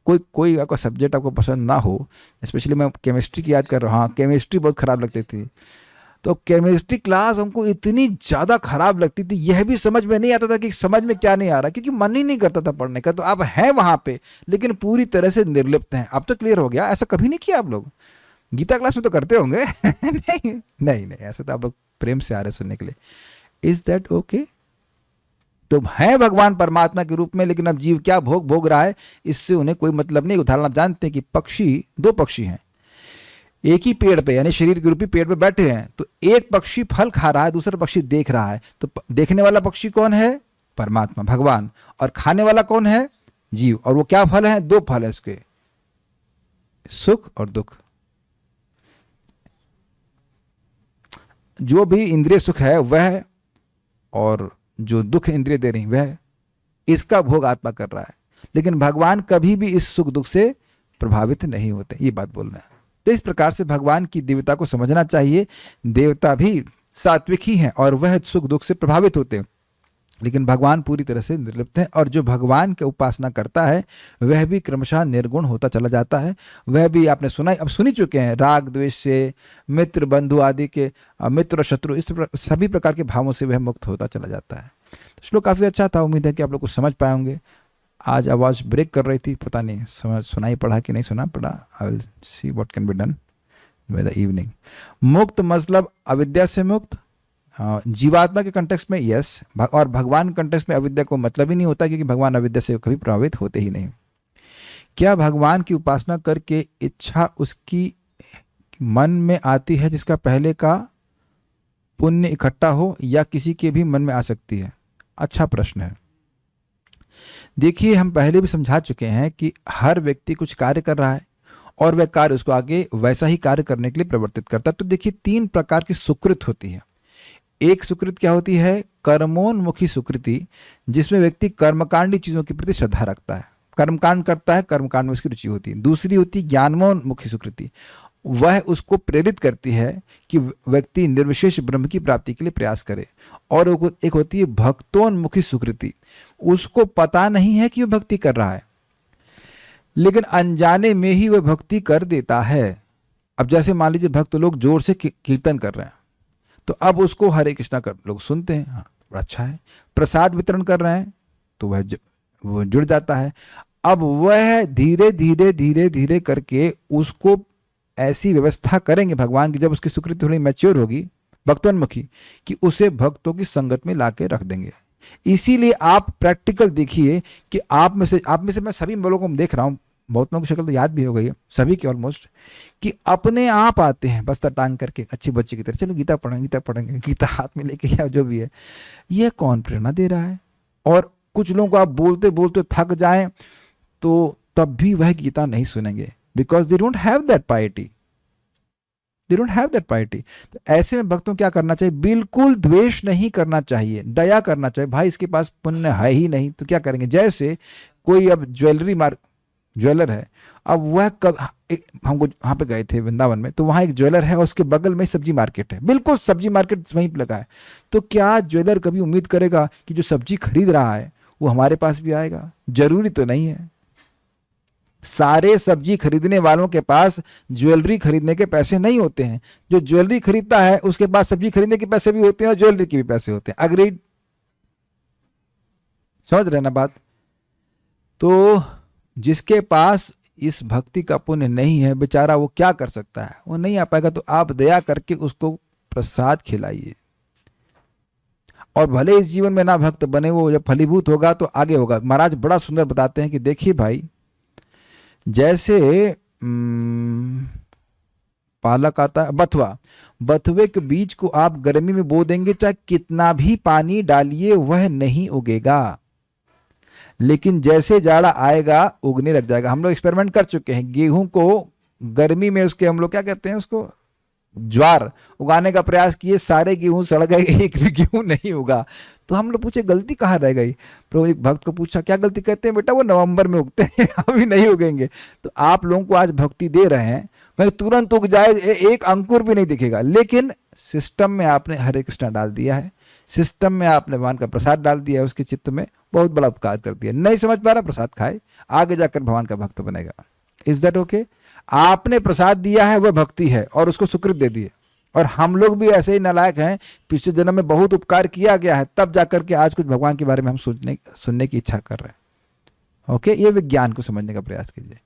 कोई आपका सब्जेक्ट आपको पसंद ना हो, स्पेशली मैं केमिस्ट्री की याद कर रहा हूँ। हाँ, केमिस्ट्री बहुत खराब लगती थी, तो केमिस्ट्री क्लास हमको इतनी ज़्यादा खराब लगती थी, यह भी समझ में नहीं आता था कि समझ में क्या नहीं आ रहा, क्योंकि मन ही नहीं करता था पढ़ने का। तो आप हैं वहाँ पे, लेकिन पूरी तरह से निर्लिप्त हैं। अब तो क्लियर हो गया, ऐसा कभी नहीं किया आप लोग? गीता क्लास में तो करते होंगे नहीं नहीं नहीं, ऐसा तो आप लोग प्रेम से आ रहे सुनने के लिए। Is that okay? तो है भगवान परमात्मा के रूप में, लेकिन अब जीव क्या भोग भोग रहा है इससे उन्हें कोई मतलब नहीं। उदाहरण आप जानते हैं कि पक्षी, दो पक्षी हैं, एक ही पेड़ पे यानी शरीर के रूपी पेड़ पे बैठे हैं, तो एक पक्षी फल खा रहा है, दूसरा पक्षी देख रहा है। तो देखने वाला पक्षी कौन है? परमात्मा, भगवान। और खाने वाला कौन है? जीव। और वो क्या फल है? दो फल है उसके, सुख और दुख। जो भी इंद्रिय सुख है वह, और जो दुख इंद्रिय दे रही वह, इसका भोग आत्मा कर रहा है। लेकिन भगवान कभी भी इस सुख दुख से प्रभावित नहीं होते, ये बात बोलना है। तो इस प्रकार से भगवान की दिव्यता को समझना चाहिए। देवता भी सात्विक ही हैं और वह सुख दुख से प्रभावित होते हैं, लेकिन भगवान पूरी तरह से निर्लिप्त हैं। और जो भगवान की उपासना करता है वह भी क्रमशः निर्गुण होता चला जाता है। वह भी, आपने सुना, अब सुनी चुके हैं, राग द्वेष से, मित्र बंधु आदि के, मित्र और शत्रु, इस सभी प्रकार के भावों से वह मुक्त होता चला जाता है। तो श्लोक काफ़ी अच्छा था, उम्मीद है कि आप लोग कुछ समझ पाए होंगे। आज आवाज़ ब्रेक कर रही थी, पता नहीं सुनाई पड़ा कि नहीं सुना पड़ा। I will see what can be done by the evening. मुक्त मतलब अविद्या से मुक्त, जीवात्मा के कंटेक्स्ट में यस, और भगवान के कंटेक्स्ट में अविद्या को मतलब ही नहीं होता, क्योंकि भगवान अविद्या से कभी प्रभावित होते ही नहीं। क्या भगवान की उपासना करके इच्छा उसकी मन में आती है जिसका पहले का पुण्य इकट्ठा हो, या किसी के भी मन में आ सकती है? अच्छा प्रश्न है। देखिए, हम पहले भी समझा चुके हैं कि हर व्यक्ति कुछ कार्य कर रहा है और वह कार्य उसको आगे वैसा ही कार्य करने के लिए प्रवर्तित करता है। तो देखिए, तीन प्रकार की सुकृत होती है। एक सुकृत क्या होती है? कर्मोन्मुखी सुकृति, जिसमें व्यक्ति कर्मकांडी चीज़ों के प्रति श्रद्धा रखता है, कर्मकांड करता है, कर्मकांड में उसकी रुचि होती है। दूसरी होती है ज्ञानोन्मुखी सुकृति, वह उसको प्रेरित करती है कि व्यक्ति निर्विशेष ब्रह्म की प्राप्ति के लिए प्रयास करे। और एक होती है भक्तोन्मुखी सुकृति, उसको पता नहीं है कि वह भक्ति कर रहा है, लेकिन अनजाने में ही वह भक्ति कर देता है। अब जैसे मान लीजिए भक्त लोग जोर से कीर्तन कर रहे हैं, तो अब उसको हरे कृष्णा कर लोग सुनते हैं, हाँ बड़ा अच्छा है। प्रसाद वितरण कर रहे हैं तो वह जुड़ जाता है। अब वह धीरे धीरे धीरे धीरे करके उसको ऐसी व्यवस्था करेंगे भगवान की, जब उसकी सुकृति थोड़ी मैच्योर होगी भक्तोन्मुखी, कि उसे भक्तों की संगत में लाके रख देंगे। इसीलिए आप प्रैक्टिकल देखिए कि आप में से मैं सभी लोगों को देख रहा हूँ, बहुत लोगों की शक्ल तो याद भी हो गई है सभी की ऑलमोस्ट, कि अपने आप आते हैं बस्ता टांग करके अच्छे बच्चे की तरह, चलो गीता पढ़ेंगे, गीता हाथ में लेके या जो भी है। यह कौन प्रेरणा दे रहा है? और कुछ लोगों को आप बोलते बोलते थक जाएं तो तब भी वह गीता नहीं सुनेंगे, because they don't have that piety, तो ऐसे में भक्तों क्या करना चाहिए? बिल्कुल द्वेष नहीं करना चाहिए, दया करना चाहिए। भाई इसके पास पुण्य है ही नहीं तो क्या करेंगे? जैसे कोई अब ज्वेलर है, अब वह हमको वहां पे गए थे वृंदावन में, तो वहां एक ज्वेलर है और उसके बगल में सब्जी मार्केट है, बिल्कुल सब्जी मार्केट वहीं पे लगा है। तो क्या ज्वेलर कभी उम्मीद करेगा कि जो सब्जी खरीद रहा है वो हमारे पास भी आएगा? जरूरी तो नहीं है। सारे सब्जी खरीदने वालों के पास ज्वेलरी खरीदने के पैसे नहीं होते हैं। जो ज्वेलरी खरीदता है उसके पास सब्जी खरीदने के पैसे भी होते हैं और ज्वेलरी के भी पैसे होते हैं। अग्रीड? समझ रहे ना बात? तो जिसके पास इस भक्ति का पुण्य नहीं है बेचारा, वो क्या कर सकता है? वो नहीं आ पाएगा। तो आप दया करके उसको प्रसाद खिलाइए, और भले इस जीवन में ना भक्त बने, वो जब फलीभूत होगा तो आगे होगा। महाराज बड़ा सुंदर बताते हैं कि देखिए भाई, जैसे पालक आता है, बथुए के बीज को आप गर्मी में बो देंगे, चाहे कितना भी पानी डालिए वह नहीं उगेगा, लेकिन जैसे जाड़ा आएगा उगने लग जाएगा। हम लोग एक्सपेरिमेंट कर चुके हैं। गेहूं को गर्मी में उसके हम लोग क्या कहते हैं, उसको ज्वार उगाने का प्रयास किए, सारे गेहूं सड़ गए, एक भी गेहूं नहीं उगा। तो हम लोग पूछे गलती कहाँ रह गई? प्रभु एक भक्त को पूछा क्या गलती? कहते हैं बेटा वो नवंबर में उगते हैं, अभी नहीं उगेंगे। तो आप लोगों को आज भक्ति दे रहे हैं, मैं तुरंत उग जाए, एक अंकुर भी नहीं दिखेगा, लेकिन सिस्टम में आपने हरे कृष्णा डाल दिया है, सिस्टम में आपने भगवान का प्रसाद डाल दिया है, उसके चित्त में बहुत बड़ा उपकार कर दिया। नहीं समझ पा रहा, प्रसाद खाए, आगे जाकर भगवान का भक्त बनेगा। Is that okay? आपने प्रसाद दिया है वह भक्ति है, और उसको सुकृत दे दिए। और हम लोग भी ऐसे ही नालायक हैं, पिछले जन्म में बहुत उपकार किया गया है, तब जाकर के आज कुछ भगवान के बारे में हम सुनने की इच्छा कर रहे हैं। ओके, ये विज्ञान को समझने का प्रयास कीजिए।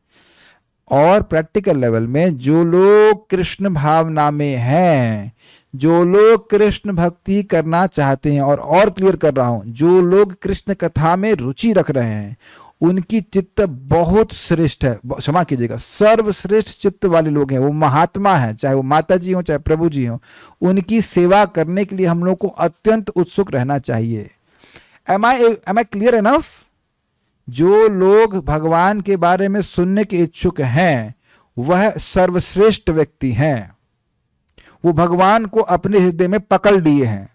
और प्रैक्टिकल लेवल में जो लोग कृष्ण भावना में हैं, जो लोग कृष्ण भक्ति करना चाहते हैं, और क्लियर कर रहा हूं, जो लोग कृष्ण कथा में रुचि रख रहे हैं, उनकी चित्त बहुत श्रेष्ठ है। क्षमा कीजिएगा, सर्वश्रेष्ठ चित्त वाले लोग हैं। वो महात्मा हैं, चाहे वो माता जी हो चाहे प्रभु जी हो, उनकी सेवा करने के लिए हम लोग को अत्यंत उत्सुक रहना चाहिए। Am I clear enough? जो लोग भगवान के बारे में सुनने के इच्छुक हैं वह सर्वश्रेष्ठ व्यक्ति हैं। वो भगवान को अपने हृदय में पकड़ लिए हैं।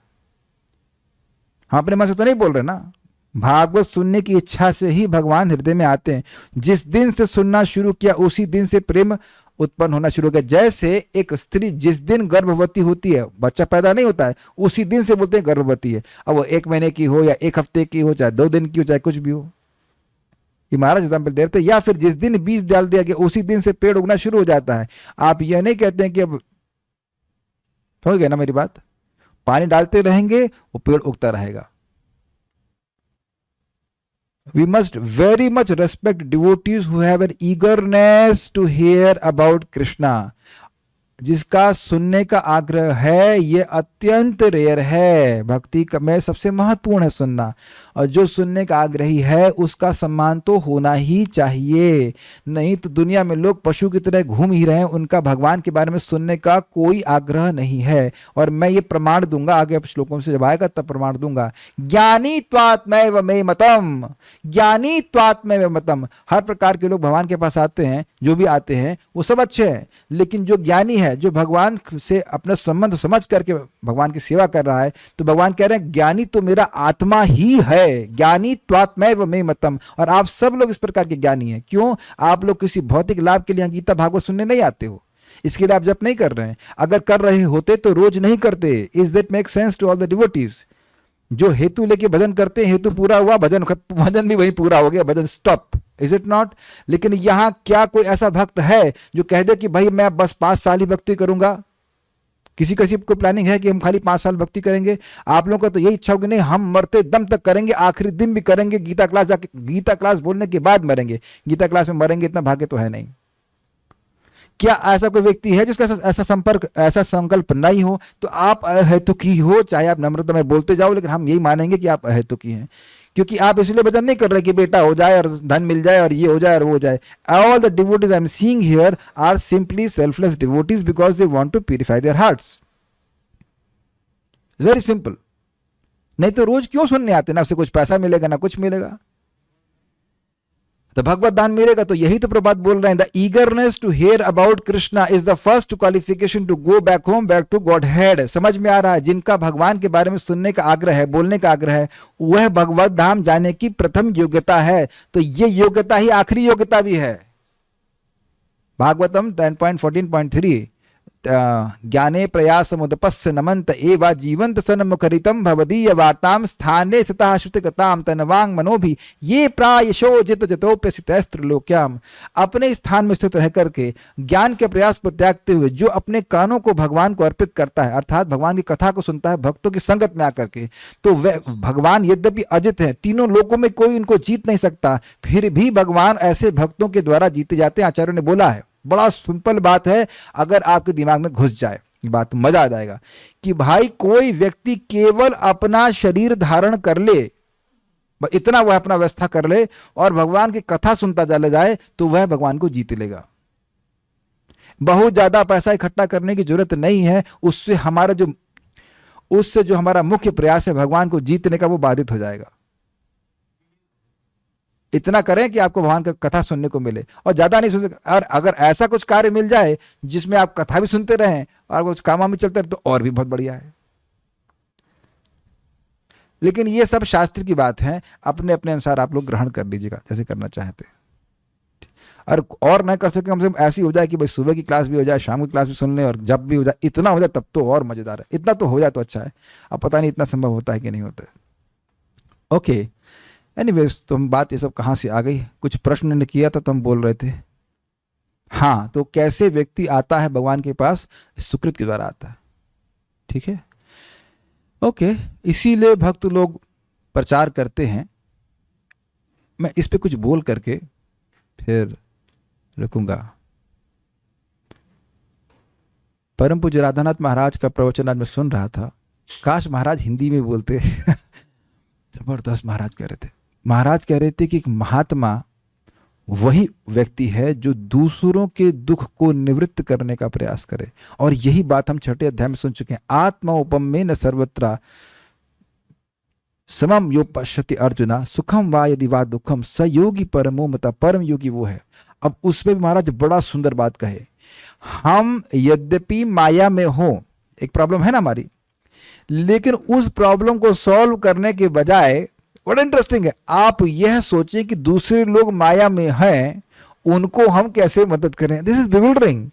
हम अपने मन से तो नहीं बोल रहे ना, भागवत सुनने की इच्छा से ही भगवान हृदय में आते हैं। जिस दिन से सुनना शुरू किया उसी दिन से प्रेम उत्पन्न होना शुरू हो गया। जैसे एक स्त्री जिस दिन गर्भवती होती है, बच्चा पैदा नहीं होता है, उसी दिन से बोलते हैं गर्भवती है। अब वो 1 महीने की हो या 1 हफ्ते की हो, चाहे 2 दिन की हो, चाहे कुछ भी हो, ये महाराज एग्जाम्पल दे रहे थे। या फिर जिस दिन बीज डाल दिया गया उसी दिन से पेड़ उगना शुरू हो जाता है। आप यह नहीं कहते हैं कि अब समझ गए ना मेरी बात, पानी डालते रहेंगे वो पेड़ उगता रहेगा। We must very much respect devotees who have an eagerness to hear about Krishna. जिसका सुनने का आग्रह है, ये अत्यंत रेयर है। भक्ति में सबसे महत्वपूर्ण है सुनना, और जो सुनने का आग्रही है उसका सम्मान तो होना ही चाहिए। नहीं तो दुनिया में लोग पशु की तरह घूम ही रहे हैं, उनका भगवान के बारे में सुनने का कोई आग्रह नहीं है। और मैं ये प्रमाण दूंगा, आगे श्लोकों से जब आएगा तब प्रमाण दूंगा। ज्ञानी त्वात्मैव मे मतम, ज्ञानी त्वात्मैव मतम। हर प्रकार के लोग भगवान के पास आते हैं, जो भी आते हैं वो सब अच्छे हैं, लेकिन जो ज्ञानी है, जो भगवान से अपना संबंध समझ करके भगवान की सेवा कर रहा है, तो भगवान कह रहे हैं ज्ञानी तो मेरा आत्मा ही है। ज्ञानी त्वात्मैव मे मतम। और आप सब लोग इस प्रकार के ज्ञानी हैं। क्यों? आप लोग किसी भौतिक लाभ के लिए गीता भागवत सुनने नहीं आते हो। इसके लिए आप जप नहीं कर रहे हैं। अगर कर रहे होते तो रोज नहीं करते। Is that make sense to all the devotees? जो हेतु लेके भजन करते हैं, हेतु पूरा हुआ, भजन भी वही पूरा हो गया, भजन स्टॉप। Is it not? लेकिन यहां क्या कोई ऐसा भक्त है जो कह दे कि भाई मैं बस 5 साल ही भक्ति करूंगा? किसी किसी को प्लानिंग है कि हम खाली 5 साल भक्ति करेंगे? आप लोगों का तो यही इच्छा होगी, नहीं हम मरते दम तक करेंगे, आखिरी दिन भी करेंगे, गीता क्लास जाके, गीता क्लास बोलने के बाद मरेंगे, गीता क्लास में मरेंगे, इतना भाग्य तो है नहीं। क्या ऐसा कोई व्यक्ति है जिसका ऐसा संपर्क, ऐसा संकल्प नहीं हो? तो आप अहेतुकी हो, चाहे आप नम्रता में बोलते जाओ, लेकिन हम यही मानेंगे कि आप अहेतुकी हैं, क्योंकि आप इसलिए भजन नहीं कर रहे कि बेटा हो जाए और धन मिल जाए और ये हो जाए और वो हो जाए। All the devotees I am seeing here are simply selfless devotees because they want to purify their hearts. Very simple. नहीं तो रोज क्यों सुनने आते? ना उससे कुछ पैसा मिलेगा ना कुछ मिलेगा, तो भगवत दान मिलेगा। तो यही तो प्रभात बोल रहे हैं, the eagerness to hear about Krishna is the first qualification to go back home, back to godhead. समझ में आ रहा है? जिनका भगवान के बारे में सुनने का आग्रह है, बोलने का आग्रह है, वह भगवत धाम जाने की प्रथम योग्यता है। तो ये योग्यता ही आखिरी योग्यता भी है। भागवतम 10.14.3 ज्ञाने प्रयासमुदपस्य नमंत एवा जीवंत सन्मुखरितम भवदीय वार्ताम स्थाने सतः श्रुतिगताम तनवांग मनोभि ये प्रायशो जित जतोप्यसितैस्त्रलोक्याम। अपने स्थान में स्थित रह करके ज्ञान के प्रयास को त्यागते हुए जो अपने कानों को भगवान को अर्पित करता है, अर्थात भगवान की कथा को सुनता है भक्तों की संगत में आकर के, तो वह भगवान यद्यपि अजित है, तीनों लोकों में कोई इनको जीत नहीं सकता, फिर भी भगवान ऐसे भक्तों के द्वारा जीते जाते हैं। आचार्यों ने बोला है, बड़ा सिंपल बात है, अगर आपके दिमाग में घुस जाए बात, मजा आ जाएगा कि भाई कोई व्यक्ति केवल अपना शरीर धारण कर ले, इतना वह अपना व्यवस्था कर ले और भगवान की कथा सुनता चला जाए, तो वह भगवान को जीत लेगा। बहुत ज्यादा पैसा इकट्ठा करने की जरूरत नहीं है, उससे जो हमारा मुख्य प्रयास है भगवान को जीतने का, वो बाधित हो जाएगा। इतना करें कि आपको भगवान का कथा सुनने को मिले, और ज्यादा नहीं सुन सकते। और अगर ऐसा कुछ कार्य मिल जाए जिसमें आप कथा भी सुनते रहें और कुछ काम भी चलते रहे, तो और भी बहुत बढ़िया है। लेकिन ये सब शास्त्र की बात है, अपने अपने अनुसार आप लोग ग्रहण कर लीजिएगा जैसे करना चाहते हैं। और न कर सके, कम से कम ऐसी हो जाए कि भाई सुबह की क्लास भी हो जाए, शाम की क्लास भी सुन लें, और जब भी हो जाए इतना हो जाए तब तो और मजेदार है। इतना तो हो जाए तो अच्छा है। अब पता नहीं इतना संभव होता है कि नहीं होता है। ओके, एनीवेज, तो हम बात ये सब कहाँ से आ गई? कुछ प्रश्न ने किया था तो हम बोल रहे थे, हाँ, तो कैसे व्यक्ति आता है भगवान के पास? सुकृत के द्वारा आता है। ठीक है, ओके। इसीलिए भक्त लोग प्रचार करते हैं। मैं इस पे कुछ बोल करके फिर रुकूंगा। परम पूज्य राधानाथ महाराज का प्रवचन आज मैं सुन रहा था। काश महाराज हिंदी में बोलते। जबरदस्त महाराज कह रहे थे। महाराज कह रहे थे कि एक महात्मा वही व्यक्ति है जो दूसरों के दुख को निवृत्त करने का प्रयास करे, और यही बात हम 6ठे अध्याय में सुन चुके हैं। आत्मा उपमेन सर्वत्र समम यो पश्यति अर्जुना सुखम वा यदि वा दुखम स योगी परमो मता। परम योगी वो है। अब उसमें भी महाराज बड़ा सुंदर बात कहे, हम यद्यपि माया में हो, एक प्रॉब्लम है ना हमारी, लेकिन उस प्रॉब्लम को सॉल्व करने के बजाय, बड़ा इंटरेस्टिंग है, आप यह सोचें कि दूसरे लोग माया में हैं, उनको हम कैसे मदद करें। This is bewildering.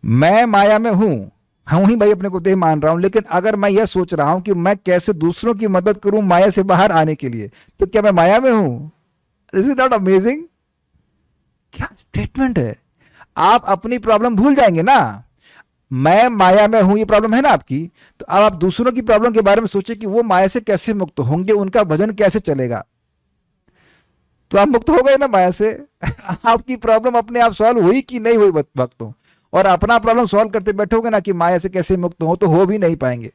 मैं माया में हूं ही भाई, अपने को देह मान रहा हूं, लेकिन अगर मैं यह सोच रहा हूं कि मैं कैसे दूसरों की मदद करूं माया से बाहर आने के लिए, तो क्या मैं माया में हूं? This is not amazing? क्या स्टेटमेंट है। आप अपनी प्रॉब्लम भूल जाएंगे ना। मैं माया में हूं, ये प्रॉब्लम है ना आपकी, तो अब आप दूसरों की प्रॉब्लम के बारे में सोचें कि वो माया से कैसे मुक्त होंगे, उनका भजन कैसे चलेगा, तो आप मुक्त हो गए ना माया से। आपकी प्रॉब्लम अपने आप सॉल्व हुई कि नहीं हुई भक्तों? और अपना प्रॉब्लम सॉल्व करते बैठोगे ना कि माया से कैसे मुक्त हो, तो हो भी नहीं पाएंगे।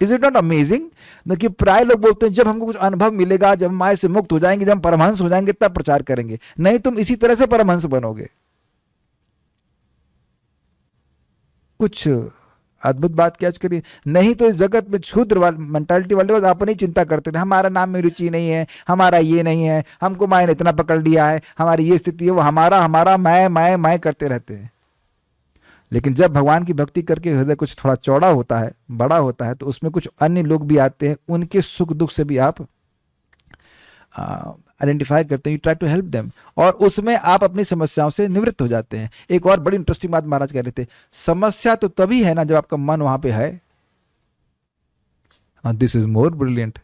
Is it not amazing? न कि प्राय लोग बोलते हैं जब हमको कुछ अनुभव मिलेगा, जब हम माया से मुक्त हो जाएंगे, जब हम परमहंस हो जाएंगे, तब प्रचार करेंगे। नहीं, तुम इसी तरह से परमहंस बनोगे। कुछ अद्भुत बात क्या करिए। नहीं तो इस जगत में क्षुद्र मेंटालिटी वाले बस अपनी चिंता करते हैं, हमारा नाम में रुचि नहीं है, हमारा ये नहीं है, हमको माया ने इतना पकड़ लिया है, हमारी ये स्थिति है, वो हमारा मैं करते रहते हैं। लेकिन जब भगवान की भक्ति करके हृदय कुछ थोड़ा चौड़ा होता है, बड़ा होता है, तो उसमें कुछ अन्य लोग भी आते हैं, उनके सुख दुख से भी आप आइडेंटिफाई करते हैं, you try to help them, और उसमें आप अपनी समस्याओं से निवृत्त हो जाते हैं। एक और बड़ी इंटरेस्टिंग बात महाराज कह रहे थे, समस्या तो तभी है ना जब आपका मन वहां पे है। This is more brilliant.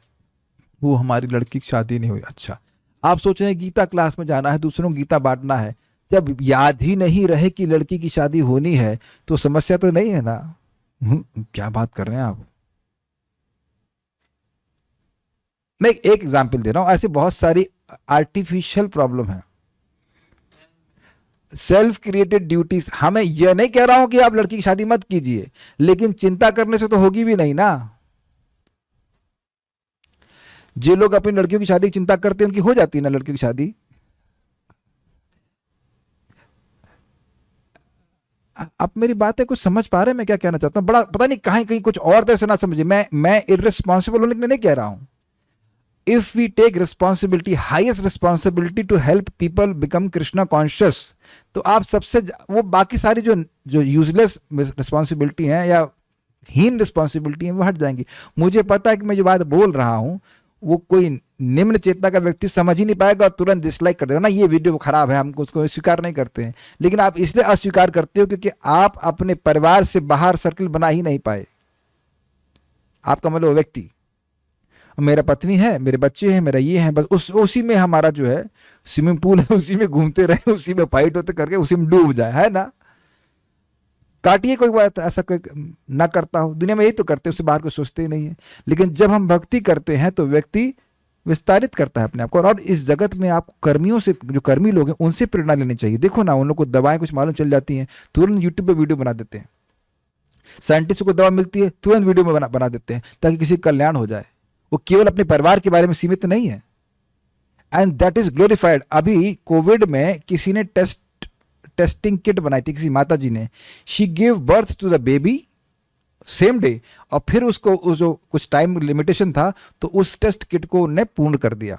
वो हमारी लड़की की शादी नहीं हुई, अच्छा आप सोच रहे हैं गीता क्लास में जाना है, दूसरों को गीता बांटना है, जब याद ही नहीं रहे कि लड़की की शादी होनी है तो समस्या तो नहीं है ना। क्या बात कर रहे हैं आप। मैं एक एग्जांपल दे रहा हूं, ऐसे बहुत सारी आर्टिफिशियल प्रॉब्लम है, सेल्फ क्रिएटेड ड्यूटीज। हमें यह नहीं कह रहा हूं कि आप लड़की की शादी मत कीजिए, लेकिन चिंता करने से तो होगी भी नहीं ना। जो लोग अपनी लड़कियों की शादी की चिंता करते हैं उनकी हो जाती है ना लड़कियों की शादी। आप मेरी बातें कुछ समझ पा रहे हैं मैं क्या कहना चाहता हूं? बड़ा पता नहीं कहीं कहीं कुछ और तरह से ना समझे। मैं इररिस्पॉन्सिबल होने के लिए नहीं कह रहा हूं। If we take responsibility, highest responsibility to help people become Krishna conscious, तो आप सबसे वो बाकी सारी जो जो यूजलेस रिस्पॉन्सिबिलिटी हैं या हीन रिस्पॉन्सिबिलिटी हैं वो हट जाएंगी। मुझे पता है कि मैं जो बात बोल रहा हूं वो कोई निम्न चेतना का व्यक्ति समझ ही नहीं पाएगा और तुरंत डिसलाइक कर देगा ना, ये वीडियो खराब है, हमको उसको स्वीकार नहीं करते हैं। लेकिन आप इसलिए अस्वीकार करते हो क्योंकि आप अपने परिवार से बाहर सर्कल बना ही नहीं पाए। आपका मतलब व्यक्ति, मेरा पत्नी है, मेरे बच्चे हैं, मेरा ये है, बस उसी में हमारा जो है स्विमिंग पूल है, उसी में घूमते रहे, उसी में फाइट होते करके उसी में डूब जाए, है ना। काटिए कोई बात, ऐसा कोई ना करता हो, दुनिया में यही तो करते हैं, उससे बाहर को सोचते ही नहीं है। लेकिन जब हम भक्ति करते हैं तो व्यक्ति विस्तारित करता है अपने आप को। और इस जगत में आप कर्मियों से, जो कर्मी लोग हैं उनसे प्रेरणा लेनी चाहिए। देखो ना, उन लोग को दवाएं कुछ मालूम चल जाती हैं, तुरंत यूट्यूब पे वीडियो बना देते हैं। साइंटिस्ट को दवा मिलती है, तुरंत वीडियो में बना देते हैं ताकि किसी का कल्याण हो जाए। वो केवल अपने परिवार के बारे में सीमित नहीं है, एंड दैट इज ग्लोरिफाइड। अभी कोविड में किसी ने टेस्टिंग किट बनाई थी, किसी माता जी ने, she give birth to the baby same day, और फिर उसको जो कुछ टाइम लिमिटेशन था तो उस टेस्ट किट को उन्होंने पूर्ण कर दिया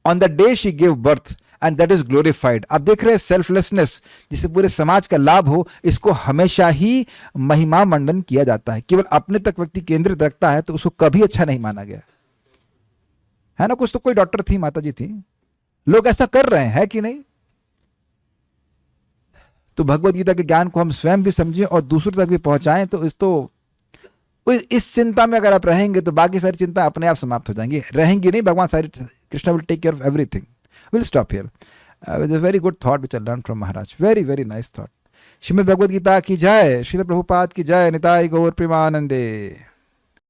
on the day she give birth, and that is glorified. आप देख रहे हैं सेल्फलेसनेस जिससे पूरे समाज का लाभ हो, इसको हमेशा ही महिमा मंडन किया जाता है। केवल अपने तक व्यक्ति केंद्रित रखता है तो उसको कभी अच्छा नहीं माना गया, है ना। कुछ तो कोई डॉक्टर थी, माता जी थी, लोग ऐसा कर रहे हैं कि नहीं। तो भगवत गीता के ज्ञान को हम स्वयं भी समझें और दूसरों तक भी पहुंचाएं। तो इस चिंता में अगर आप रहेंगे तो बाकी सारी चिंता अपने आप समाप्त हो जाएंगी। रहेंगी नहीं, भगवान सारी, Krishna will take care of everything. Will stop here with a very good thought which I learn from Maharaj, very very nice thought. Srimad Bhagavad Gita की जय, श्रील प्रभुपाद की जय, निताई गौर प्रेमानंदे।